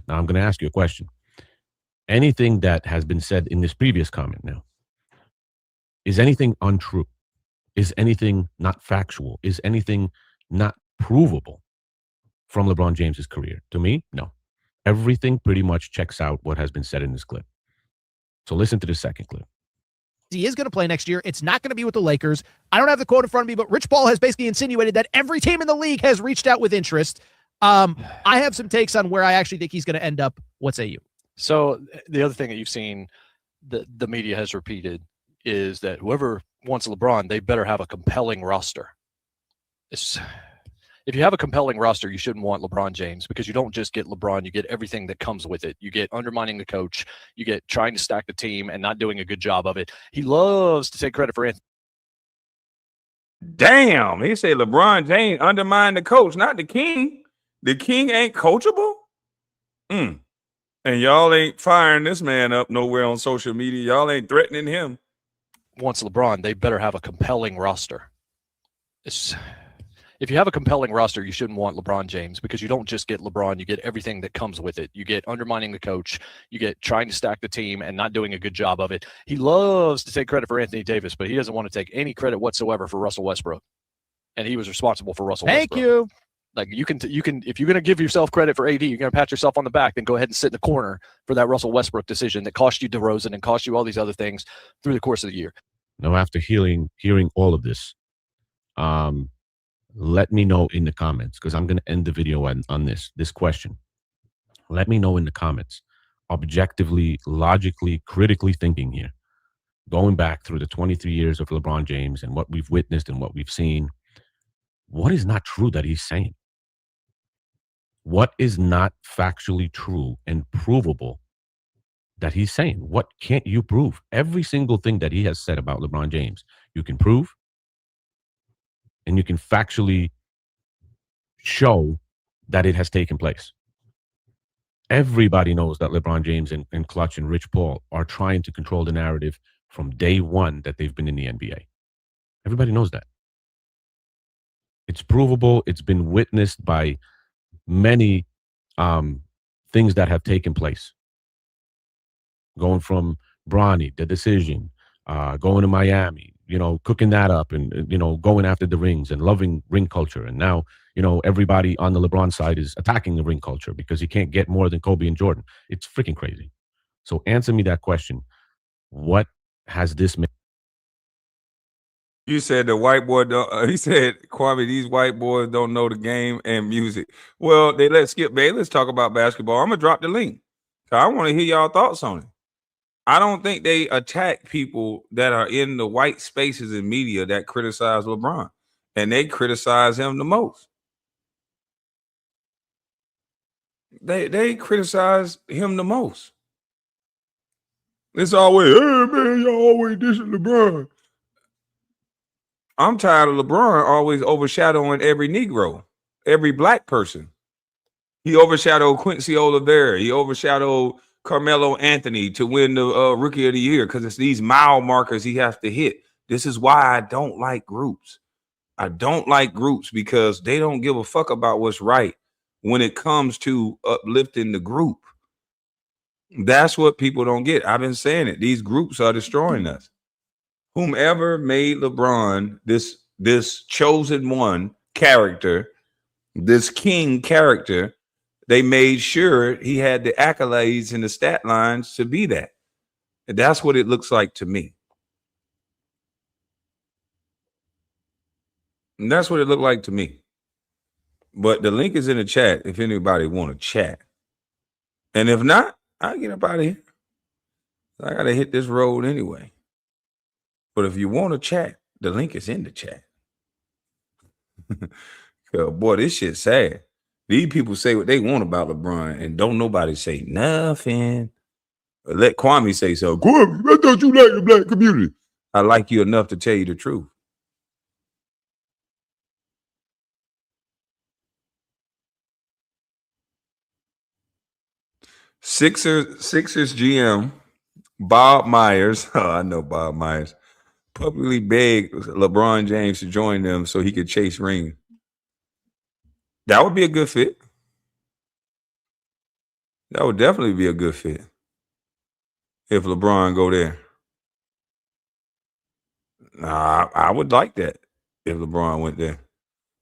Now I'm going to ask you a question. Anything that has been said in this previous comment now, is anything untrue? Is anything not factual? Is anything not provable from LeBron James's career? To me, no. Everything pretty much checks out what has been said in this clip. So listen to the second clip. He is going to play next year. It's not going to be with the Lakers. I don't have the quote in front of me, but Rich Paul has basically insinuated that every team in the league has reached out with interest. I have some takes on where I actually think he's going to end up. What say you? So the other thing that you've seen the media has repeated is that whoever wants LeBron, they better have a compelling roster. If you have a compelling roster, you shouldn't want LeBron James, because you don't just get LeBron, you get everything that comes with it. You get undermining the coach, you get trying to stack the team and not doing a good job of it. He loves to take credit for Anthony. Damn, he said LeBron James undermined the coach, not the king. The king ain't coachable? And y'all ain't firing this man up nowhere on social media. Y'all ain't threatening him. Wants LeBron, they better have a compelling roster. If you have a compelling roster, you shouldn't want LeBron James, because you don't just get LeBron, you get everything that comes with it. You get undermining the coach, you get trying to stack the team and not doing a good job of it. He loves to take credit for Anthony Davis, but he doesn't want to take any credit whatsoever for Russell Westbrook. And he was responsible for Russell Westbrook. Thank you. Like you can, if you're going to give yourself credit for AD, you're going to pat yourself on the back, then go ahead and sit in the corner for that Russell Westbrook decision that cost you DeRozan and cost you all these other things through the course of the year. Now, after hearing all of this, let me know in the comments, because I'm going to end the video on this question. Let me know in the comments, objectively, logically, critically thinking here, going back through the 23 years of LeBron James and what we've witnessed and what we've seen, what is not true that he's saying? What is not factually true and provable that he's saying? What can't you prove? Every single thing that he has said about LeBron James, you can prove, and you can factually show that it has taken place. Everybody knows that LeBron James and Clutch and Rich Paul are trying to control the narrative from day one that they've been in the NBA. Everybody knows that. It's provable. It's been witnessed by many things that have taken place. Going from Bronny, the decision, going to Miami, cooking that up and, going after the rings and loving ring culture. And now, you know, everybody on the LeBron side is attacking the ring culture because he can't get more than Kobe and Jordan. It's freaking crazy. So answer me that question. What has this made? You said the white boy don't. He said, Kwame, these white boys don't know the game and music. Well, they let Skip Bayless talk about basketball. I'm gonna drop the link. I want to hear y'all thoughts on it. I don't think they attack people that are in the white spaces in media that criticize LeBron, and they criticize him the most. They criticize him the most. It's always, hey man, y'all always dissing LeBron. I'm tired of LeBron always overshadowing every Negro, every black person. He overshadowed Quincy Oliveira. He overshadowed Carmelo Anthony to win the Rookie of the Year because it's these mile markers he has to hit. This is why I don't like groups. I don't like groups because they don't give a fuck about what's right when it comes to uplifting the group. That's what people don't get. I've been saying it. These groups are destroying us. Whomever made LeBron this chosen one character, this king character, they made sure he had the accolades and the stat lines to be that. And that's what it looks like to me. And that's what it looked like to me. But the link is in the chat if anybody want to chat. And if not, I'll get up out of here. I got to hit this road anyway. But if you want to chat, the link is in the chat. Boy, this shit's sad. These people say what they want about LeBron and don't nobody say nothing. Let Kwame say so. Kwame, I thought you liked the black community. I like you enough to tell you the truth. Sixers GM Bob Myers. Oh, I know Bob Myers. Publicly begged LeBron James to join them so he could chase rings. That would be a good fit. That would definitely be a good fit if LeBron go there. I would like that if LeBron went there.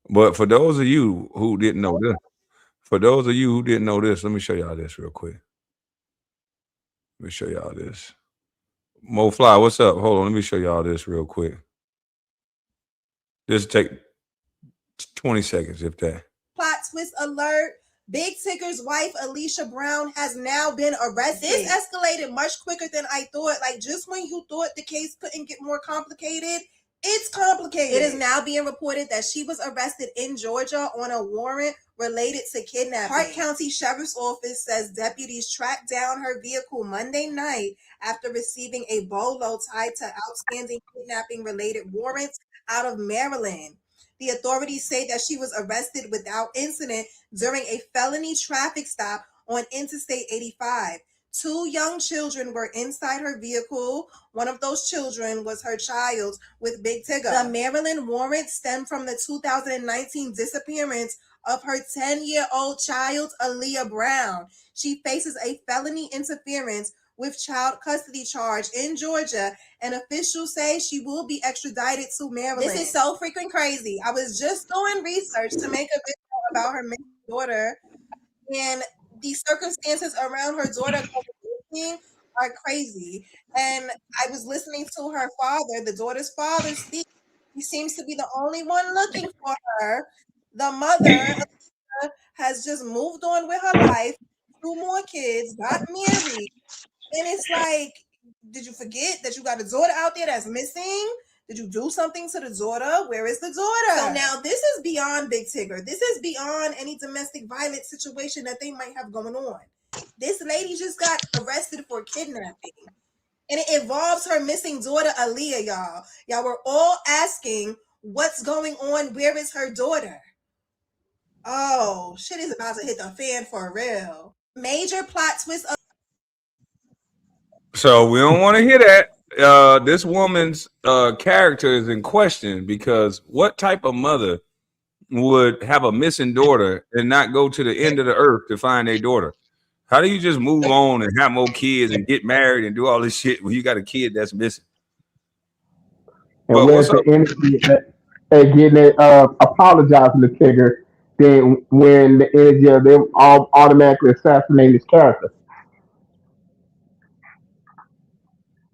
But for those of you who didn't know this, let me show y'all this real quick. Let me show y'all this. Mo Fly, what's up? Hold on, let me show y'all this real quick. Just take 20 seconds, if that. Plot twist alert. Big Tigger's wife, Alicia Brown, has now been arrested. This escalated much quicker than I thought. Like, just when you thought the case couldn't get more complicated, it's complicated. It is now being reported that she was arrested in Georgia on a warrant related to kidnapping. Hart County Sheriff's Office says deputies tracked down her vehicle Monday night after receiving a bolo tied to outstanding kidnapping-related warrants out of Maryland. The authorities say that she was arrested without incident during a felony traffic stop on Interstate 85. 2 young children were inside her vehicle. One of those children was her child with Big Tigger. The Maryland warrant stemmed from the 2019 disappearance of her 10-year-old child, Aaliyah Brown. She faces a felony interference with child custody charge in Georgia, and officials say she will be extradited to Maryland. This is so freaking crazy. I was just doing research to make a video about her missing daughter, and the circumstances around her daughter missing are crazy. And I was listening to her father, the daughter's father, speak. He seems to be the only one looking for her. The mother has just moved on with her life, 2 more kids, got married. And it's like, did you forget that you got a daughter out there that's missing? Did you do something to the daughter? Where is the daughter? So now this is beyond Big Tigger. This is beyond any domestic violence situation that they might have going on. This lady just got arrested for kidnapping. And it involves her missing daughter, Aaliyah, y'all. Y'all were all asking, what's going on? Where is her daughter? Oh, shit is about to hit the fan for real. Major plot twist. So we don't want to hear that. This woman's character is in question because what type of mother would have a missing daughter and not go to the end of the earth to find a daughter? How do you just move on and have more kids and get married and do all this shit when you got a kid that's missing? And where's the energy at getting it, apologizing to Tigger then when the end of the year, they all automatically assassinate his character.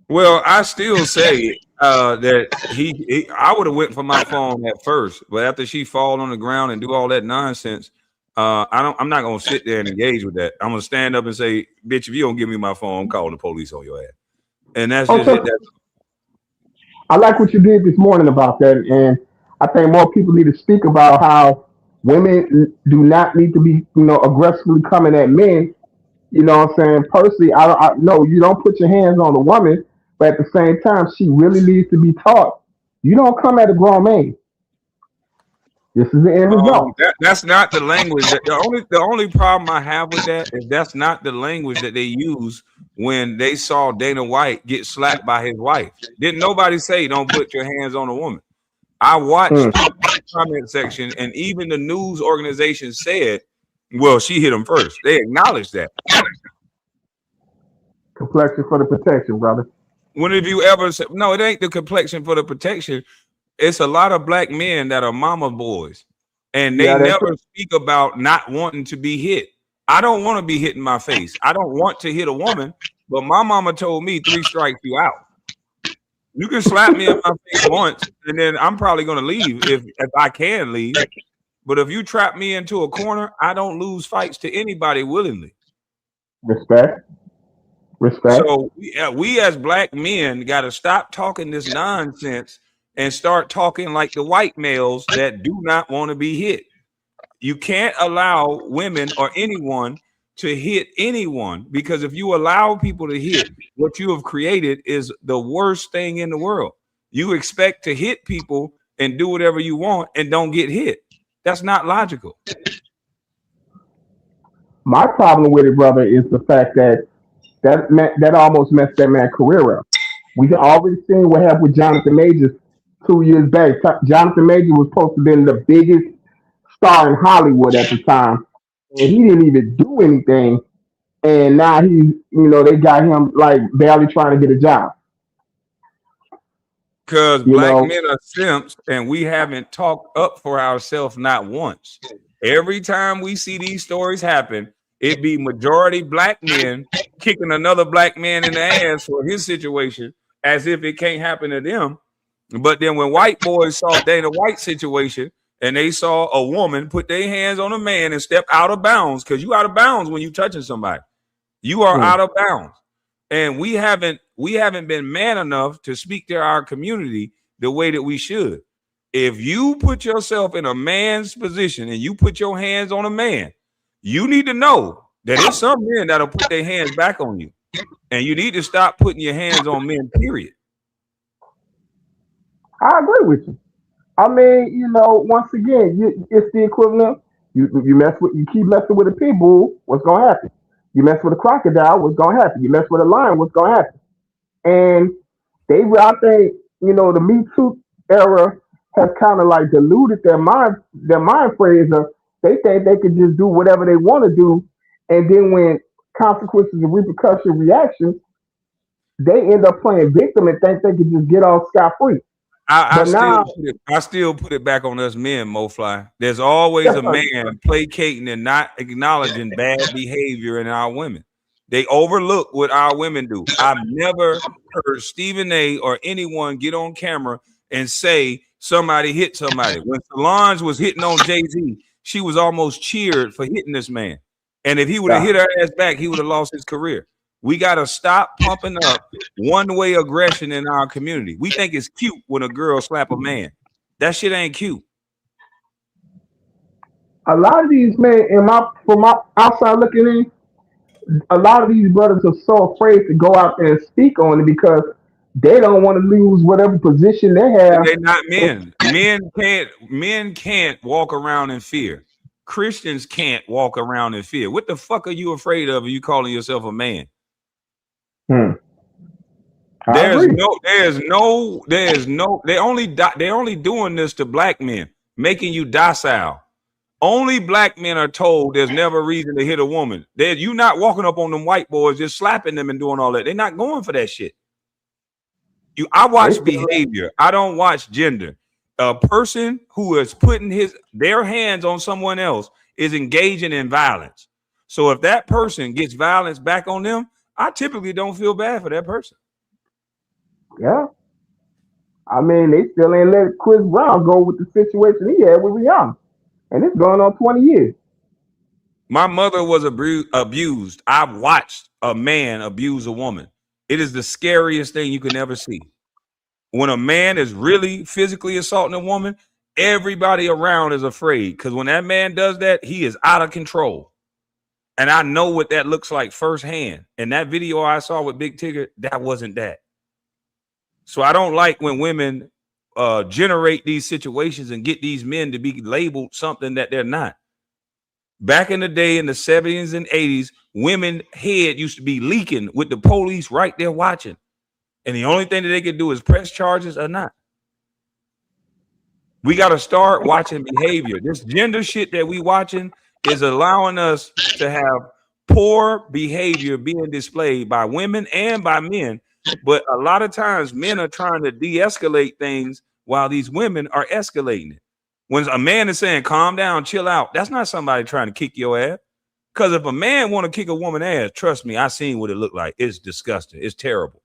Well, I still say that I would have went for my phone at first, but after she fall on the ground and do all that nonsense, I'm not gonna sit there and engage with that. I'm gonna stand up and say, "Bitch, if you don't give me my phone, I'm calling the police on your ass." And that's just Okay, it. I like what you did this morning about that, and I think more people need to speak about how women do not need to be, aggressively coming at men. You know what I'm saying? Personally, I no, you don't put your hands on a woman, but at the same time, she really needs to be taught. You don't come at a grown man. This is the end result. That's not the language. The only problem I have with that is that's not the language that they use when they saw Dana White get slapped by his wife. Didn't nobody say don't put your hands on a woman? I watched the comment section, and even the news organization said, "Well, she hit him first." They acknowledged that. Complexion for the protection, brother. When have you ever said no? It ain't the complexion for the protection. It's a lot of black men that are mama boys, and they never speak about not wanting to be hit. I don't want to be hit in my face. I don't want to hit a woman, but my mama told me 3 strikes you out. You can slap me in my face once, and then I'm probably gonna leave if I can leave. But if you trap me into a corner, I don't lose fights to anybody willingly. Respect. So we as black men got to stop talking this nonsense and start talking like the white males that do not want to be hit. You can't allow women or anyone to hit anyone, because if you allow people to hit, what you have created is the worst thing in the world. You expect to hit people and do whatever you want and don't get hit. That's not logical. My problem with it, brother, is the fact that almost messed that man's career up. We already seen what happened with Jonathan Majors 2 years back. Jonathan Majors was supposed to have been the biggest star in Hollywood at the time, and he didn't even do anything. And now they got him like barely trying to get a job. Because black men are simps, and we haven't talked up for ourselves not once. Every time we see these stories happen, it be majority black men kicking another black man in the ass for his situation as if it can't happen to them. But then when white boys saw Dana White's situation and they saw a woman put their hands on a man and step out of bounds, because you out of bounds when you touching somebody. You are out of bounds. And we haven't been man enough to speak to our community the way that we should. If you put yourself in a man's position and you put your hands on a man, you need to know that there's some men that'll put their hands back on you. And you need to stop putting your hands on men, period. I agree with you. I mean, once again, it's the equivalent. You keep messing with a pit bull, what's gonna happen? You mess with a crocodile, what's gonna happen? You mess with a lion, what's gonna happen? And I think, the Me Too era has kind of like diluted their mind phrase of they think they can just do whatever they want to do, and then when consequences and repercussion reactions, they end up playing victim and think they can just get off scot-free. I still put it back on us men, MoFly. There's always a man placating and not acknowledging bad behavior in our women. They overlook what our women do. I've never heard Stephen A. or anyone get on camera and say somebody hit somebody. When Solange was hitting on Jay-Z, she was almost cheered for hitting this man. And if he would have hit her ass back, he would have lost his career. We got to stop pumping up one-way aggression in our community. We think it's cute when a girl slap a man. That shit ain't cute. A lot of these men, from my outside looking in, a lot of these brothers are so afraid to go out there and speak on it because they don't want to lose whatever position they have. They're not men. Men can't walk around in fear. Christians can't walk around in fear. What the fuck are you afraid of? Are you calling yourself a man? They're only doing this to black men, making you docile. Only black men are told there's never a reason to hit a woman. You not walking up on them white boys just slapping them and doing all that. They're not going for that shit. I watch behavior. I don't watch gender. A person who is putting their hands on someone else is engaging in violence. So if that person gets violence back on them, I typically don't feel bad for that person. Yeah. I mean, they still ain't let Chris Brown go with the situation he had with Rihanna. And it's going on 20 years. My mother was abused. I've watched a man abuse a woman. It is the scariest thing you can ever see. When a man is really physically assaulting a woman, everybody around is afraid, because when that man does that, he is out of control. And I know what that looks like firsthand. And that video I saw with Big Tigger, that wasn't that. So I don't like when women generate these situations and get these men to be labeled something that they're not. Back in the day, in the 70s and 80s, women head used to be leaking with the police right there watching. And the only thing that they could do is press charges or not. We got to start watching behavior. This gender shit that we watching is allowing us to have poor behavior being displayed by women and by men. But a lot of times men are trying to de-escalate things while these women are escalating it. When a man is saying, calm down, chill out, that's not somebody trying to kick your ass. Because if a man want to kick a woman's ass, trust me, I seen what it looked like. It's disgusting. It's terrible.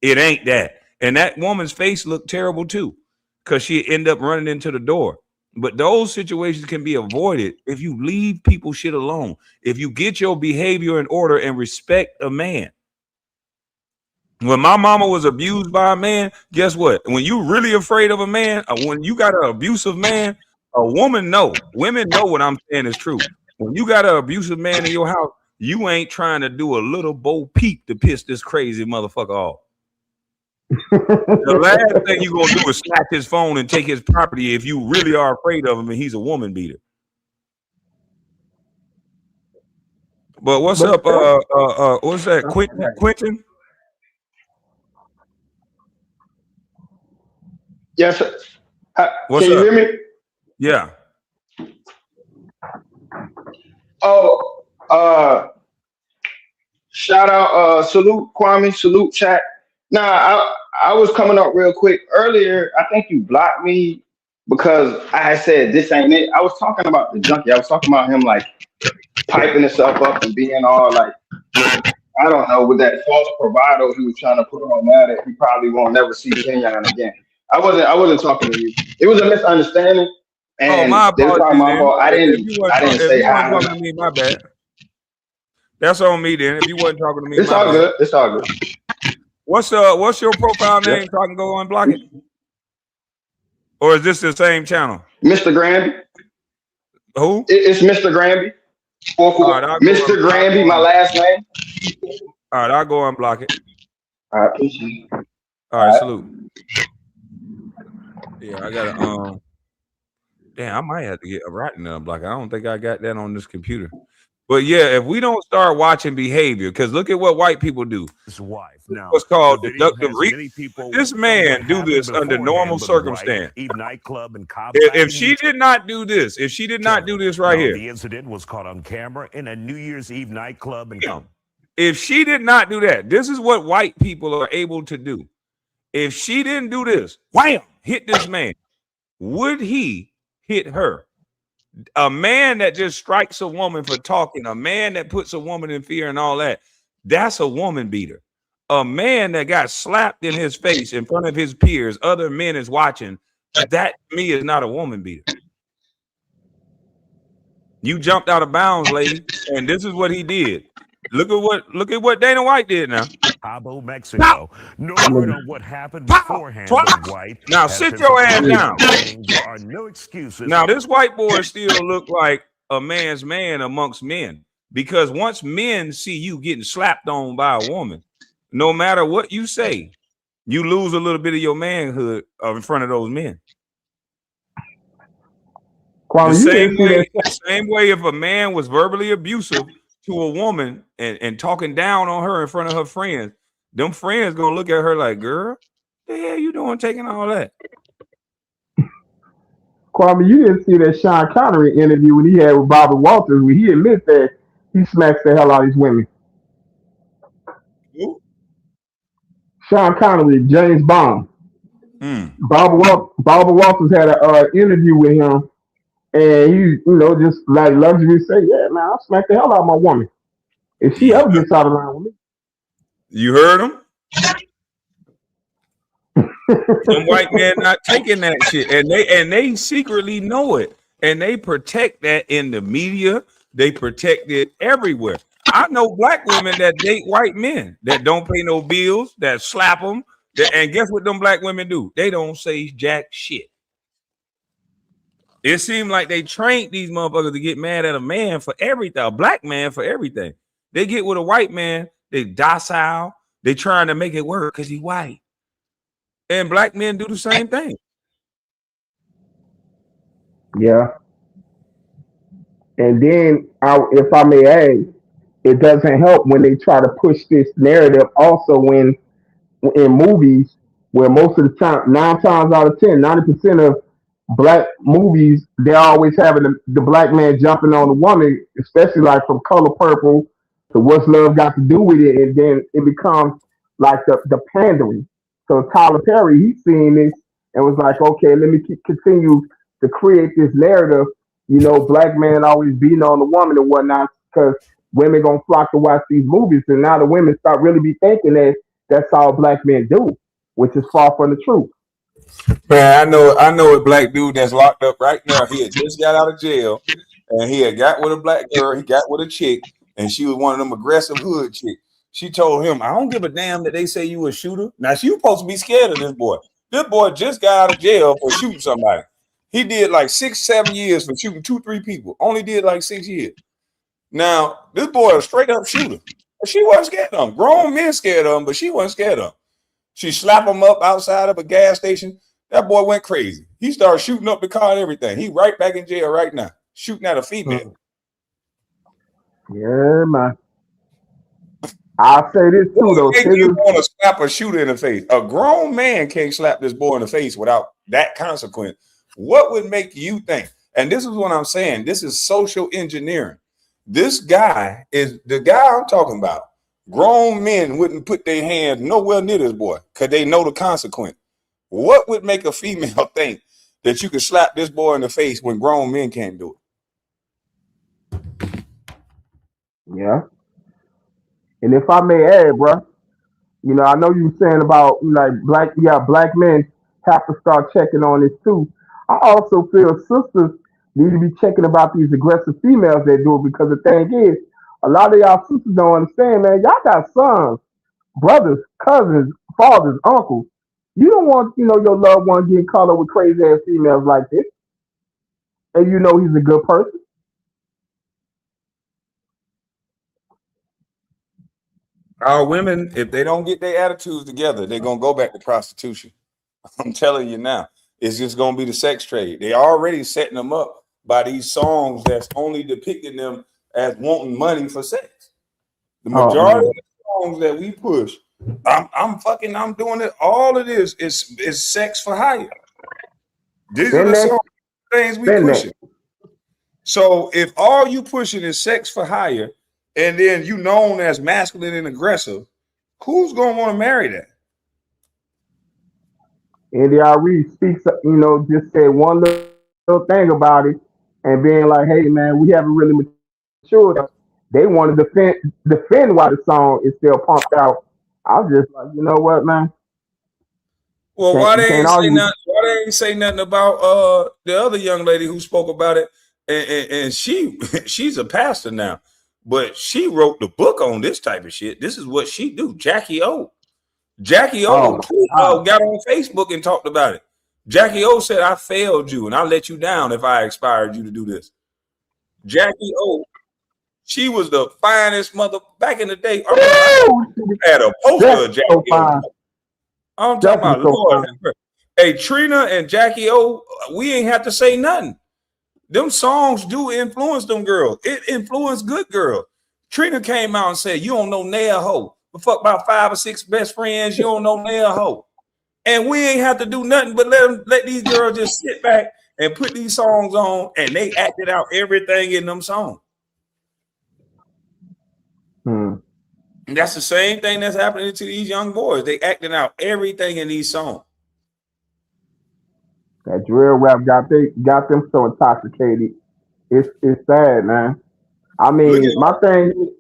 It ain't that. And that woman's face looked terrible too, because she end up running into the door. But those situations can be avoided if you leave people shit alone. If you get your behavior in order and respect a man. When my mama was abused by a man, guess what? When you really afraid of a man, when you got an abusive man, a woman know. Women know what I'm saying is true. When you got an abusive man in your house, you ain't trying to do a little bo peep to piss this crazy motherfucker off. The last thing you gonna do is snatch his phone and take his property if you really are afraid of him and he's a woman beater. But what's up? What's that? Quentin? Yes, sir. What's can you up? hear me? Yeah. Oh, shout out, salute Kwame, salute chat. Nah, I was coming up real quick earlier. I think you blocked me because I had said this ain't it. I was talking about the junkie. I was talking about him like piping himself up and being all like, I don't know, with that false bravado he was trying to put on that he probably won't never see Kenyon again. I wasn't talking to you. It was a misunderstanding. And my it was probably apologies. my fault. I didn't say hi. Talking to me, my bad. That's on me then. If you wasn't talking to me, It's all good. It's all good. What's your profile name so I can go unblock it? Or is this the same channel? Mr. Granby. Who? It's Mr. Granby. Right, Mr. Granby, my last name. All right, I'll go unblock it. All right, appreciate it. All right, salute. Yeah, I gotta damn, I might have to get a rotten unblock. I don't think I got that on this computer. But yeah, if we don't start watching behavior, because look at what white people do. What's called deductive reasoning. This man do this under normal circumstance. If she did not do this, if she did not do this right here, the incident was caught on camera in a New Year's Eve nightclub in if she did not do that, this is what white people are able to do. If she didn't do this, wham, hit this man, would he hit her? A man that just strikes a woman for talking, a man that puts a woman in fear and all that, that's a woman beater. A man that got slapped in his face in front of his peers, other men is watching, that to me is not a woman beater. You jumped out of bounds, lady, and this is what he did. Look at what Dana White did now. Cabo, Mexico. No word on what happened beforehand. White now sit your ass down. There are no excuses. Now this white boy still look like a man's man amongst men, because once men see you getting slapped on by a woman, no matter what you say, you lose a little bit of your manhood in front of those men. The same way if a man was verbally abusive to a woman and talking down on her in front of her friends, them friends gonna look at her like, girl, the hell you doing taking all that? Kwame, you didn't see that Sean Connery interview when he had with Bobby Walters, where he admits that he smacks the hell out of these women. Who? Sean Connery, James Bond. Barbara Walters had an interview with him, and he, just like luxury say, yeah, man, I'll smack the hell out of my woman if she ever gets out of line with me. You heard him? Them white men not taking that shit, and they secretly know it, and they protect that in the media. They protect it everywhere. I know black women that date white men that don't pay no bills, that slap them, and guess what them black women do? They don't say jack shit. It seemed like they trained these motherfuckers to get mad at a man for everything, a black man for everything. They get with a white man, they docile, they trying to make it work because he white. And black men do the same thing. Yeah. And then, if I may add, it doesn't help when they try to push this narrative also in movies where most of the time, 9 times out of 10, 90% of black movies, they're always having the black man jumping on the woman, especially like from Color Purple to What's Love Got to Do with It, and then it becomes like the pandering. So Tyler Perry, he's seeing this and was like, okay, let me continue to create this narrative, black man always beating on the woman and whatnot, because women gonna flock to watch these movies, and now the women start really be thinking that that's all black men do, which is far from the truth. Man, I know a black dude that's locked up right now. He had just got out of jail, and he had got with a black girl. He got with a chick, and she was one of them aggressive hood chicks. She told him, "I don't give a damn that they say you a shooter." Now she was supposed to be scared of this boy. This boy just got out of jail for shooting somebody. He did like 6-7 years for shooting 2-3 people. Only did like 6 years. Now this boy is a straight up shooter. She wasn't scared of him. Grown men scared of him, but she wasn't scared of him. She slapped him up outside of a gas station. That boy went crazy. He started shooting up the car and everything. He right back in jail right now, shooting at a female. Yeah, man. I'll say this too, though. You want to slap a shooter in the face? A grown man can't slap this boy in the face without that consequence. What would make you think? And this is what I'm saying. This is social engineering. This guy is the guy I'm talking about. Grown men wouldn't put their hands nowhere near this boy because they know the consequence. What would make a female think that you could slap this boy in the face when grown men can't do it? Yeah. And if I may add, bro, I know you were saying about like black men have to start checking on this too. I also feel sisters need to be checking about these aggressive females they do, because the thing is, a lot of y'all sisters don't understand, man. Y'all got sons, brothers, cousins, fathers, uncles. You don't want, your loved one getting caught up with crazy ass females like this. And he's a good person. Our women, if they don't get their attitudes together, they're going to go back to prostitution. I'm telling you now, it's just going to be the sex trade. They already setting them up by these songs that's only depicting them as wanting money for sex. The majority of the songs that we push, I'm doing it. All of this is sex for hire. These are the things we pushing. So if all you pushing is sex for hire, and then you known as masculine and aggressive, who's gonna want to marry that? Andy Reid speaks, just said one little thing about it, and being like, "Hey, man, we haven't really matured." They want to defend why the song is still pumped out. I was just like, you know what, man? Well, why they ain't say nothing about the other young lady who spoke about it, and she's a pastor now, but she wrote the book on this type of shit. This is what she do. Jackie O got on Facebook and talked about it. Jackie O said, "I failed you and I let you down if I inspired you to do this." Jackie O, she was the finest mother back in the day. I had a poster of Jackie O. I'm talking about Lord. Hey, Trina and Jackie O, we ain't have to say nothing. Them songs do influence them girls. It influenced good girls. Trina came out and said, "You don't know Nair Ho. But fuck about 5 or 6 best friends. You don't know Nair Ho." And we ain't have to do nothing but let these girls just sit back and put these songs on, and they acted out everything in them songs. And that's the same thing that's happening to these young boys. They acting out everything in these songs. That drill rap got them so intoxicated. It's sad, man. I Look mean, my at thing.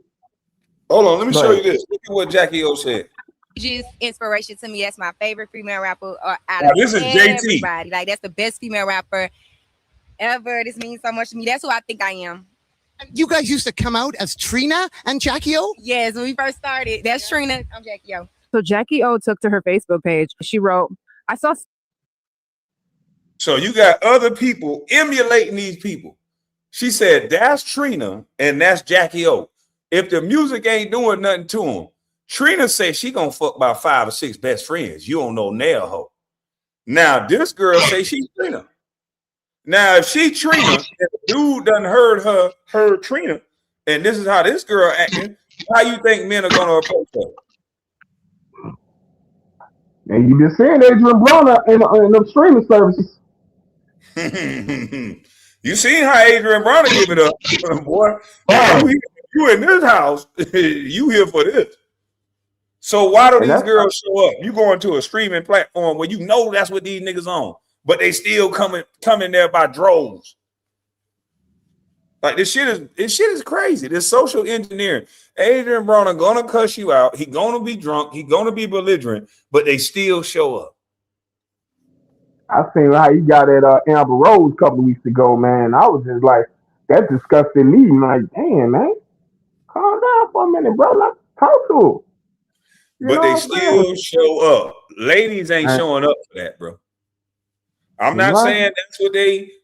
hold on, let me Go show ahead. you this. Look at what Jackie O said. Just inspiration to me. That's my favorite female rapper out Now, of this is JT. everybody. Like that's the best female rapper ever. This means so much to me. That's who I think I am. You guys used to come out as Trina and Jackie O? Yes, when we first started. That's Trina. I'm Jackie O. So Jackie O took to her Facebook page. She wrote, I saw. So you got other people emulating these people. She said, that's Trina and that's Jackie O. If the music ain't doing nothing to them, Trina said she gonna fuck about 5 or 6 best friends. You don't know nail hoe. Now this girl say she's Trina. Now if she Trina, and the dude done heard Trina, and this is how this girl acting, how you think men are gonna approach her? And you been seeing Adrian Broner in the streaming services. You seen how Adrian Broner give it up, boy. You in this house, you here for this. So why do these girls show up? You going to a streaming platform where you know that's what these niggas on, but they still coming there by droves. Like this shit is crazy. This social engineering. Adrian Broner gonna cuss you out. He gonna be drunk. He gonna be belligerent, but they still show up. I seen how you got at Amber Rose a couple of weeks ago, man. I was just like, that disgusted me. I'm like, damn, man, calm down for a minute, bro. Let's talk to him. But they still show up. Ladies ain't showing up for that, bro. I'm not saying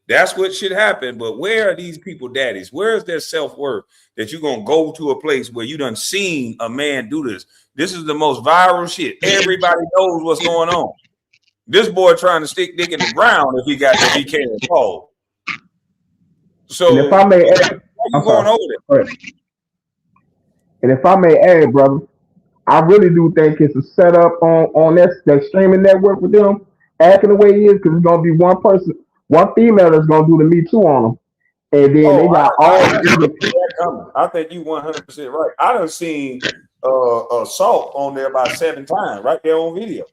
that's what should happen, but where are these people daddies? Where is their self-worth that you're gonna go to a place where you done seen a man do this? This is the most viral shit. Everybody knows what's going on. This boy trying to stick dick in the ground if he can't fall. So and if I may add, you going over there? And if I may add, brother, I really do think it's a setup on that streaming network with them acting the way it is, because it's gonna be one female that's gonna do the Me Too on them, and then they got I think you 100% right. I done seen assault on there about 7 times right there on video.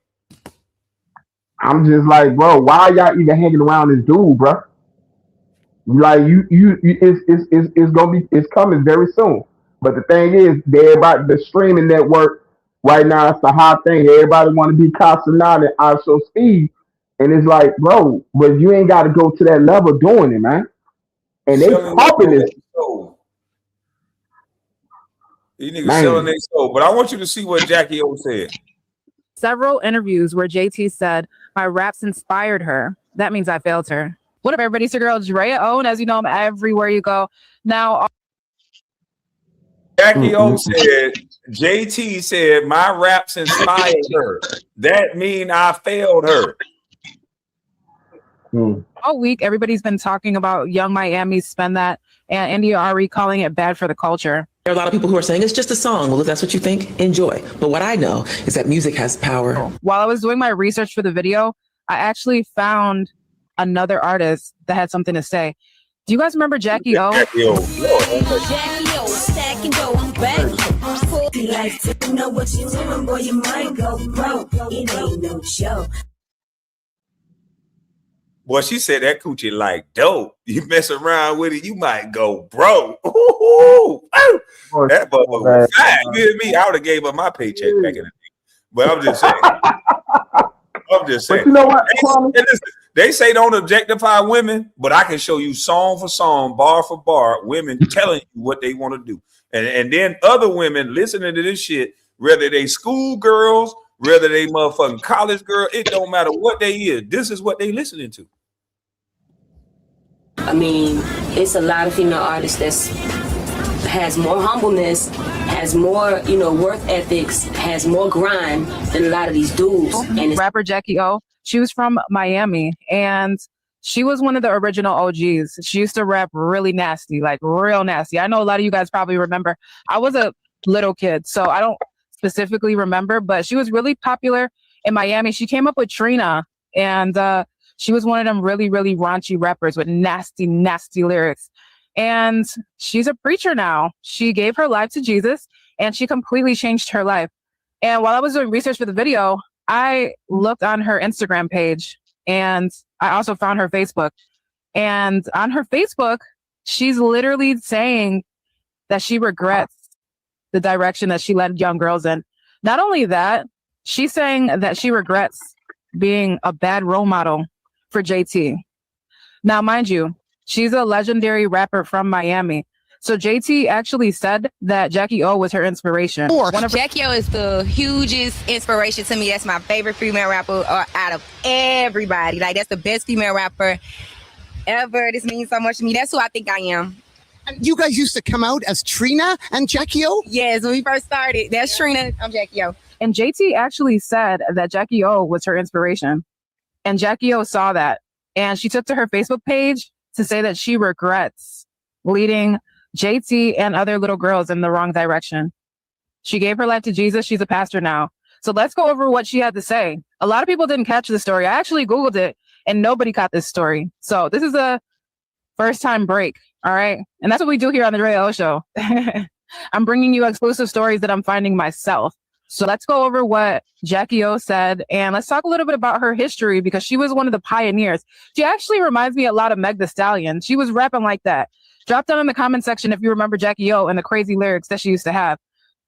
I'm just like, bro, why y'all even hanging around this dude, bro? Like it's coming very soon. But the thing is, the streaming network right now, it's the hot thing. Everybody want to be Casanata and ISO Speed, and it's like, bro, but you ain't got to go to that level doing it, man. And they popping this. These niggas selling their soul. But I want you to see what Jackie O said. Several interviews where JT said, my raps inspired her. That means I failed her. What up, everybody? It's your girl, Drea O. And as you know, I'm everywhere you go. Now, Jackie O said, JT said, my raps inspired her. That mean I failed her. All week, everybody's been talking about Young Miami, Spend That, and India Ari calling it bad for the culture. There are a lot of people who are saying it's just a song. Well, if that's what you think, enjoy. But what I know is that music has power. While I was doing my research for the video, I actually found another artist that had something to say. Do you guys remember Jackie O? Jackie O. Jackie O, stacking dough, I'm back. You like to know what you doing, boy, you might go broke. It ain't no joke. Boy, she said that coochie like dope. You mess around with it, you might go broke. That motherfucker was fine. You hear me? I would have gave her my paycheck back in the day. But I'm just saying. But you know what? They say don't objectify women, but I can show you song for song, bar for bar, women telling you what they want to do. And then other women listening to this shit, whether they school girls, whether they motherfucking college girl, it don't matter what they is. This is what they listening to. I mean, it's a lot of female artists that has more humbleness, has more, worth ethics, has more grind than a lot of these dudes. And rapper Jackie O, she was from Miami, and she was one of the original OGs. She used to rap really nasty, like real nasty. I know a lot of you guys probably remember. I was a little kid, so I don't specifically remember, but she was really popular in Miami. She came up with Trina, and she was one of them really, really raunchy rappers with nasty, nasty lyrics. And she's a preacher now. She gave her life to Jesus, and she completely changed her life. And while I was doing research for the video, I looked on her Instagram page, And I also found her Facebook. And on her Facebook, she's literally saying that she regrets the direction that she led young girls in. Not only that, she's saying that she regrets being a bad role model for JT. Now, mind you, she's a legendary rapper from Miami. So JT actually said that Jackie O was her inspiration. Jackie O is the hugest inspiration to me. That's my favorite female rapper out of everybody. Like, that's the best female rapper ever. This means so much to me. That's who I think I am. You guys used to come out as Trina and Jackie O? Yes, when we first started. That's Trina. I'm Jackie O. And JT actually said that Jackie O was her inspiration. And Jackie O saw that. And she took to her Facebook page to say that she regrets leading JT and other little girls in the wrong direction. She gave her life to Jesus. She's a pastor now. So let's go over what she had to say. A lot of people didn't catch the story. I actually Googled it and nobody caught this story. So this is a first time break. All right. And that's what we do here on the Dre O Show. I'm bringing you exclusive stories that I'm finding myself. So let's go over what Jackie O said, and let's talk a little bit about her history because she was one of the pioneers. She actually reminds me a lot of Meg Thee Stallion. She was rapping like that. Drop down in the comment section if you remember Jackie O and the crazy lyrics that she used to have.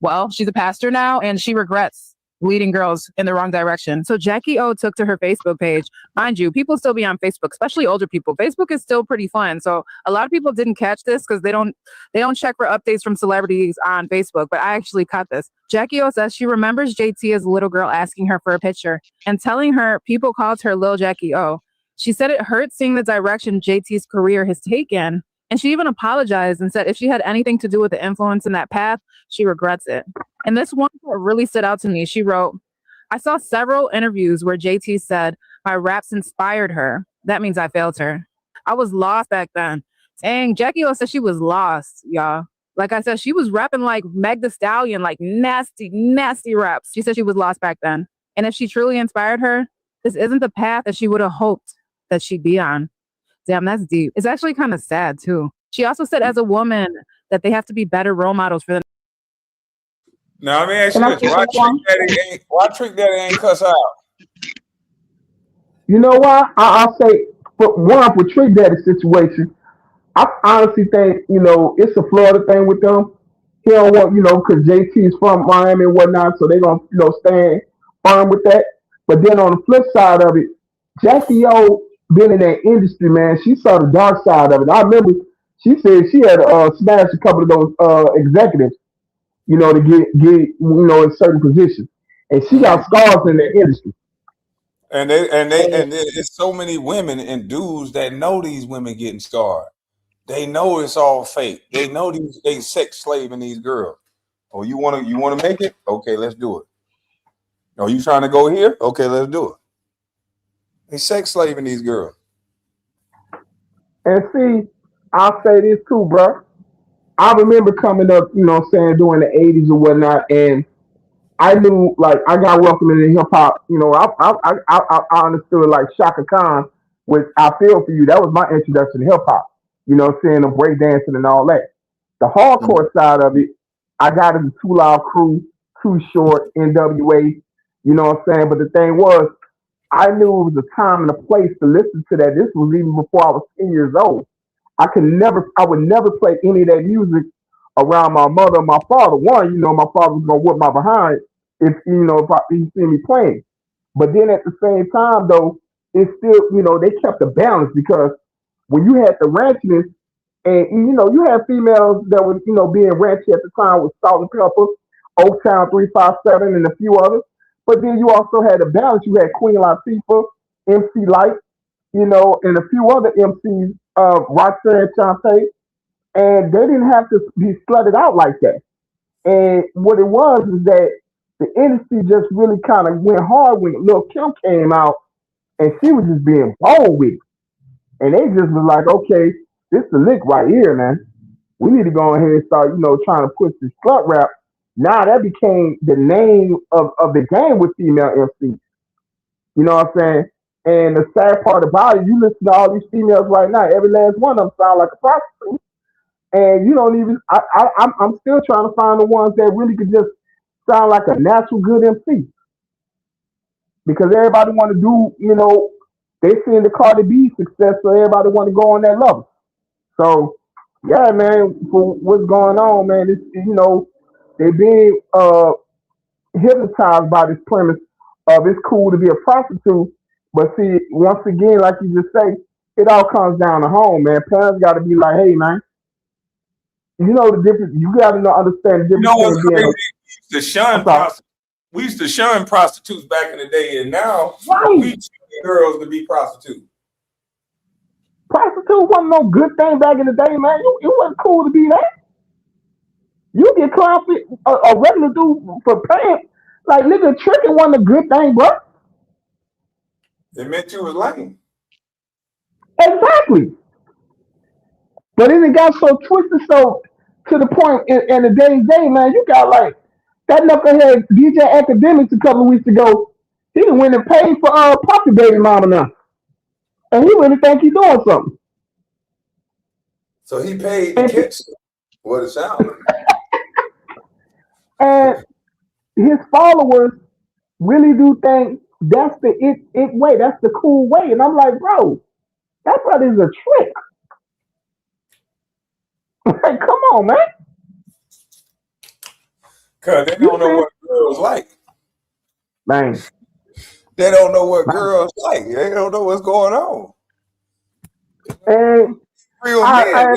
Well, she's a pastor now, and she regrets leading girls in the wrong direction. So Jackie O took to her Facebook page. Mind you, people still be on Facebook, especially older people. Facebook is still pretty fun. So a lot of people didn't catch this because they don't check for updates from celebrities on Facebook, but I actually caught this. Jackie O says she remembers JT as a little girl asking her for a picture and telling her people called her Lil Jackie O. She said it hurt seeing the direction JT's career has taken. And she even apologized and said if she had anything to do with the influence in that path, she regrets it. And this one part really stood out to me. She wrote, I saw several interviews where JT said, my raps inspired her. That means I failed her. I was lost back then. Dang, Jackie O said she was lost, y'all. Like I said, she was rapping like Meg Thee Stallion, like nasty, nasty raps. She said she was lost back then. And if she truly inspired her, this isn't the path that she would have hoped that she'd be on. Damn, that's deep. It's actually kind of sad, too. She also said as a woman that they have to be better role models for the... Now, let me ask you this. Why Trick Daddy ain't cuss out? You know why? I'll say, for Trick Daddy's situation, I honestly think, it's a Florida thing with them. He don't want, because JT's from Miami and whatnot, so they're going to, stand firm with that. But then on the flip side of it, Jackie O been in that industry, man. She saw the dark side of it. I remember she said she had smashed a couple of those executives, to get in certain positions, and she got scars in the industry. And there's so many women and dudes that know these women getting scarred. They know it's all fake. They know they sex slaving these girls. Oh, you wanna make it? Okay, let's do it. Oh, you trying to go here? Okay, let's do it. They sex slaving these girls. And see, I'll say this too, bro. I remember coming up, during the 80s or whatnot, and I knew, like, I got welcomed into hip hop. I understood, like, Shaka Khan, which I feel for you. That was my introduction to hip hop. Seeing them breakdancing and all that. The hardcore side of it, I got into Too Loud Crew, Too Short, NWA. You know what I'm saying? But the thing was, I knew it was a time and a place to listen to that. This was even before I was 10 years old. I would never play any of that music around my mother or my father. One, my father was gonna whip my behind if he see me playing. But then at the same time though, it's still, they kept the balance because when you had the ranchiness and you had females that were, being ranchy at the time with Salt and Pepper, Oaktown 357 and a few others. But then you also had a balance. You had Queen Latifah, MC Light, and a few other MCs, Roxanne and Shantae, and they didn't have to be slutted out like that. And what it was is that the industry just really kind of went hard when Lil' Kim came out, and she was just being bold with it. And they just was like, okay, this is the lick right here, man. We need to go ahead and start, trying to push this slut rap. Now that became the name of the game with female MCs. You know what I'm saying? And the sad part about it, you listen to all these females right now, every last one of them sound like a prostitute. And you don't even, I'm still trying to find the ones that really could just sound like a natural good MC. Because everybody want to do, they seeing the Cardi B success, so everybody want to go on that level. So yeah, man, for what's going on, man, it's they being hypnotized by this premise of it's cool to be a prostitute, but see, once again, like you just say, it all comes down to home, man. Parents got to be like, hey, man, you know the difference. You got to understand the difference. You know what's between crazy? being We used to shun prostitutes back in the day, and now Right. we teach girls to be prostitutes. Prostitute wasn't no good thing back in the day, man. It wasn't cool to be that. You get clowned for a regular dude for paying. Like, nigga, tricking wasn't a good thing, bro. It meant you was lame. Exactly. But then it got so twisted, so to the point in the day's day, man, you got like that knucklehead DJ Academics a couple of weeks ago. He done went and paid for Puppy Baby Mama now. And he really think he doing something. So he paid to catch what it sounds like. And his followers really do think that's the it way, that's the cool way. And I'm like, bro, that brother's a trick. Like, come on, man. Cause they don't know what girls like. Man. They don't know what girls like. They don't know what's going on. And real men.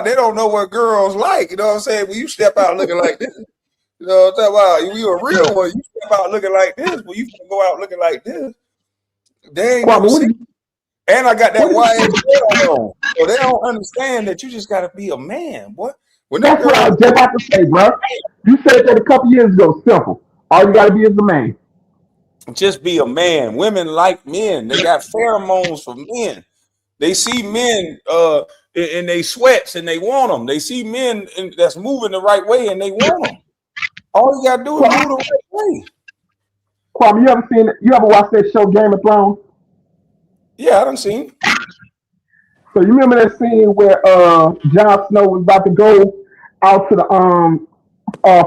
They don't know what girls like. You know what I'm saying? When you step out looking like this, you know what I'm talking about? You a real one. You step out looking like this. When you go out looking like this, they ain't never seen. And I got that YSL on. So they don't understand that you just got to be a man, boy. That's what I was just about to say, bro. You said that a couple years ago. Simple. All you got to be is a man. Just be a man. Women like men. They got pheromones for men. They see men in they sweats and they want them. They see men that's moving the right way and they want them. All you got to do is move the right way. Kwame, you ever watched that show Game of Thrones? Yeah, I done seen. So you remember that scene where Jon Snow was about to go out to the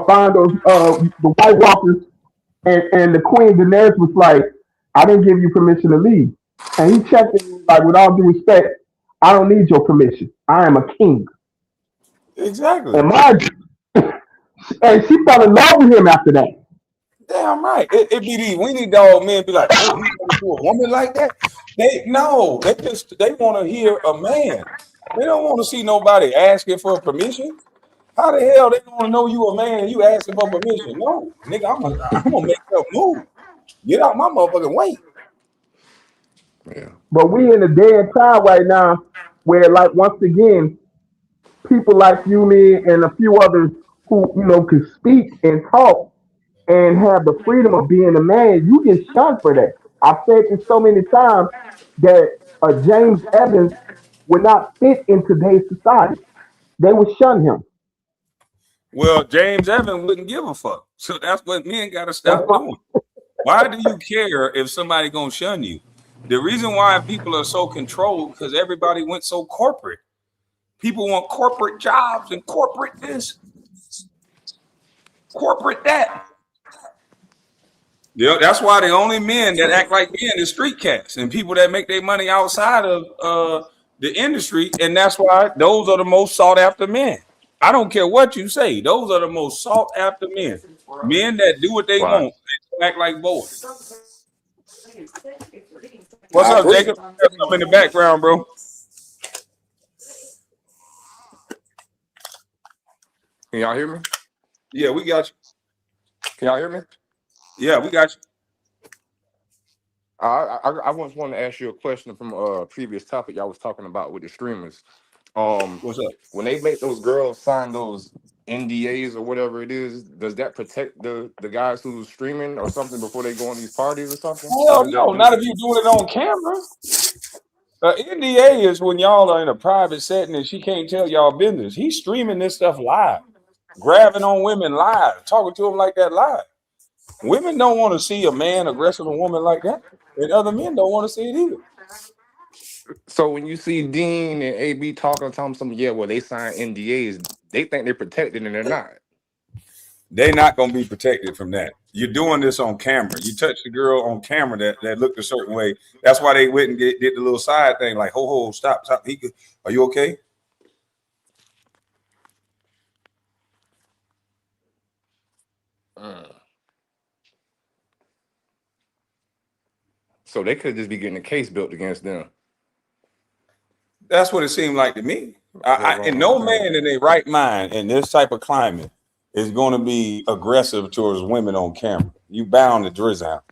find those the White Walkers, and the Queen Daenerys was like, "I didn't give you permission to leave," and he checked in like, "With all due respect, I don't need your permission. I am a king." Exactly. And and she fell in love with him after that. Damn right. It be these weenie dog men be like, "Oh, you gonna do a woman like that?" They want to hear a man. They don't want to see nobody asking for permission. How the hell they gonna know you a man and you asking for permission? No, nigga, I'm gonna make them move. Get out my motherfucking way. Yeah. But we in a day and time right now where, like, once again, people like you, me, and a few others who can speak and talk and have the freedom of being a man, you get shunned for that. I've said this so many times that James Evans would not fit in today's society. They would shun him. Well, James Evans wouldn't give a fuck. So that's what men got to stop doing. Why do you care if somebody gonna shun you? The reason why people are so controlled because everybody went so corporate. People want corporate jobs and corporate this, corporate that. Yeah, that's why the only men that act like men is street cats and people that make their money outside of the industry, and that's why those are the most sought after men. I don't care what you say; those are the most sought after men. Men that do what they want and act like boys. What's up, Jacob? I'm in the background, bro. Can y'all hear me? Yeah, we got you. Can y'all hear me? Yeah, we got you. I once wanted to ask you a question from a previous topic y'all was talking about with the streamers. What's up? When they make those girls sign those NDAs or whatever it is, does that protect the guys who's streaming or something before they go on these parties or something? Hell no, not if you're doing it on camera. NDA is when y'all are in a private setting and she can't tell y'all business. He's streaming this stuff live, grabbing on women live, talking to them like that live. Women don't want to see a man aggressive a woman like that, and other men don't want to see it either. So when you see Dean and AB talking to them, they sign NDAs, they think they're protected and they're not. They're not gonna be protected from that. You're doing this on camera. You touched the girl on camera that looked a certain way. That's why they went and did the little side thing, like, ho, stop. Are you okay? So they could just be getting a case built against them. That's what it seemed like to me. And no man in their right mind in this type of climate is going to be aggressive towards women on camera. You bound to drizzle.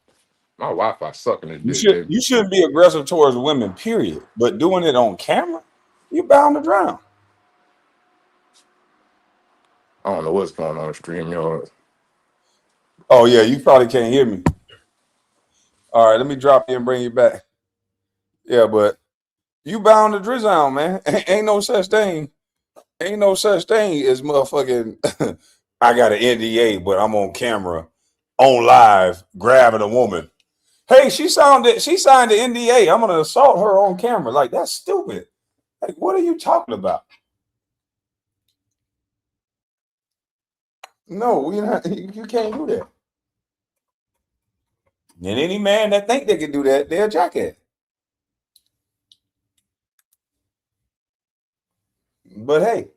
My Wi-Fi sucking this bitch. You shouldn't be aggressive towards women, period. But doing it on camera, you bound to drown. I don't know what's going on StreamYard. Oh yeah, you probably can't hear me. All right, let me drop you and bring you back. Yeah, but you bound to drizzle, man. Ain't no such thing. Ain't no such thing as motherfucking. I got an NDA, but I'm on camera, on live, grabbing a woman. Hey, she signed the NDA. I'm gonna assault her on camera. Like, that's stupid. Like, what are you talking about? No, you can't do that. And any man that think they can do that, they're a jackass. But hey,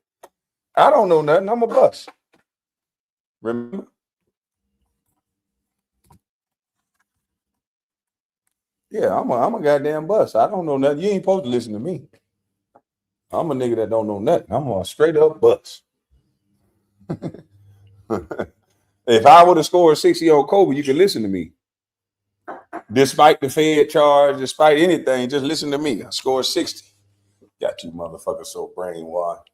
I don't know nothing. I'm a bust. Remember? Yeah, I'm a goddamn bust. I don't know nothing. You ain't supposed to listen to me. I'm a nigga that don't know nothing. I'm a straight up bust. If I would have scored 60 on Kobe, you can listen to me. Despite the Fed charge, despite anything, just listen to me. I scored 60. Got you motherfuckers so brainwashed.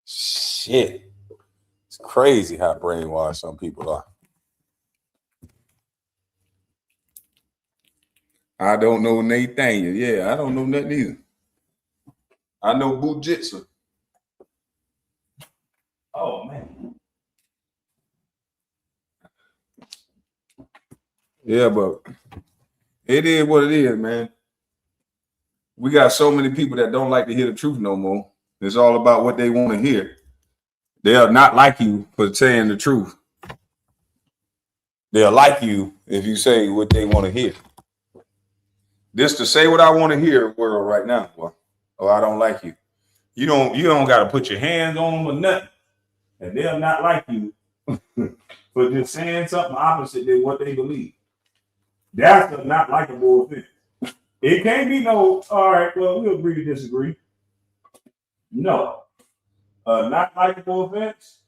Shit. It's crazy how brainwashed some people are. I don't know Nathaniel. Yeah, I don't know nothing either. I know Bujitsu. Oh, man. Yeah, but it is what it is, man. We got so many people that don't like to hear the truth no more. It's all about what they want to hear. They'll not like you for saying the truth. They'll like you if you say what they want to hear. This to say what I want to hear world right now. Well, oh, I don't like you. You don't got to put your hands on them or nothing. And they'll not like you for just saying something opposite than what they believe. That's a not likable offense. It can't be no, all right, well, we'll agree to disagree. No. A not likable offense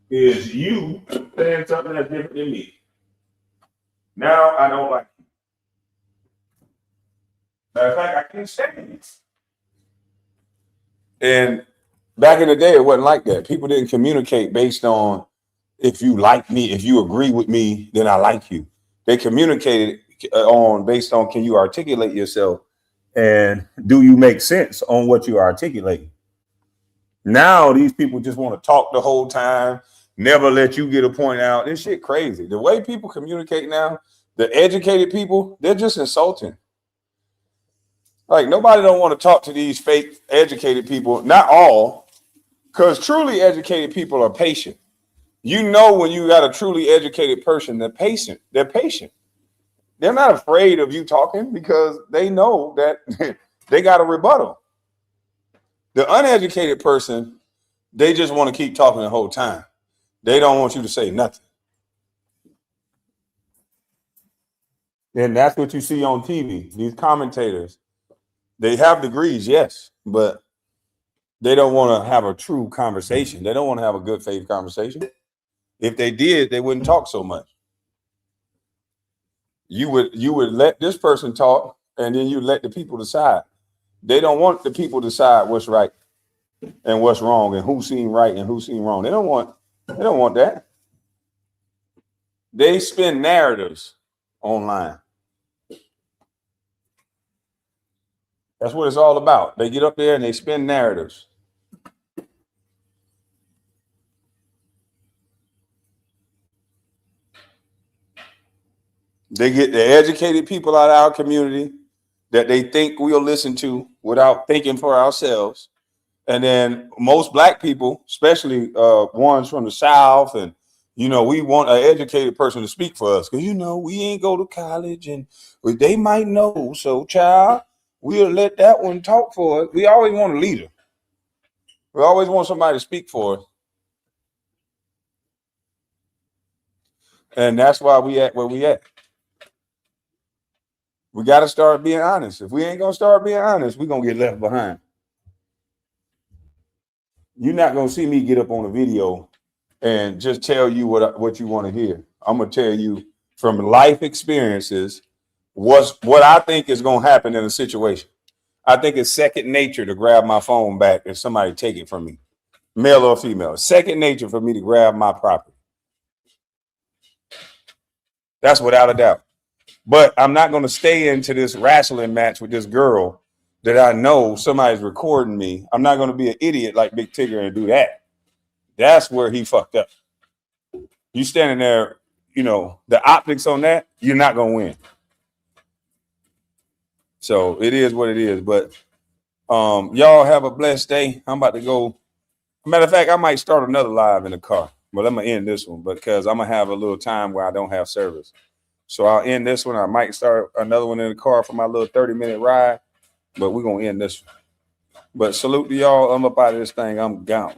is you saying something that's different than me. Now I don't like you. Matter of fact, I can't stand it. And back in the day, it wasn't like that. People didn't communicate based on if you like me, if you agree with me, then I like you. They communicated based on can you articulate yourself and do you make sense on what you articulate. Now these people just want to talk the whole time, never let you get a point out. This shit crazy. The way people communicate now, the educated people, they're just insulting. Like nobody don't want to talk to these fake educated people. Not all, because truly educated people are patient. You know when you got a truly educated person, they're patient. They're patient. They're not afraid of you talking because they know that they got a rebuttal. The uneducated person, they just want to keep talking the whole time. They don't want you to say nothing. And that's what you see on TV. These commentators, they have degrees, yes, but they don't want to have a true conversation. They don't want to have a good faith conversation. If they did, they wouldn't talk so much. You would let this person talk, and then you let the people decide. They don't want the people to decide what's right and what's wrong, and who's seen right and who's seen wrong. They don't want that. They spin narratives online. That's what it's all about. They get up there and they spin narratives. They get the educated people out of our community that they think we'll listen to without thinking for ourselves. And then most black people, especially ones from the South, and we want an educated person to speak for us because we ain't go to college and they might know. So, child, we'll let that one talk for us. We always want a leader. We always want somebody to speak for us. And that's why we at where we at. We got to start being honest. If we ain't going to start being honest, we're going to get left behind. You're not going to see me get up on a video and just tell you what you want to hear. I'm going to tell you from life experiences what I think is going to happen in a situation. I think it's second nature to grab my phone back if somebody take it from me, male or female. Second nature for me to grab my property. That's without a doubt. But I'm not going to stay into this wrestling match with this girl that I know somebody's recording me. I'm not going to be an idiot like Big Tigger and do that. That's where he fucked up. You standing there, the optics on that, you're not going to win. So it is what it is. But y'all have a blessed day. I'm about to go. Matter of fact, I might start another live in the car, but I'm going to end this one because I'm going to have a little time where I don't have service. So I'll end this one. I might start another one in the car for my little 30-minute ride, but we're going to end this one. But salute to y'all. I'm up out of this thing. I'm gone.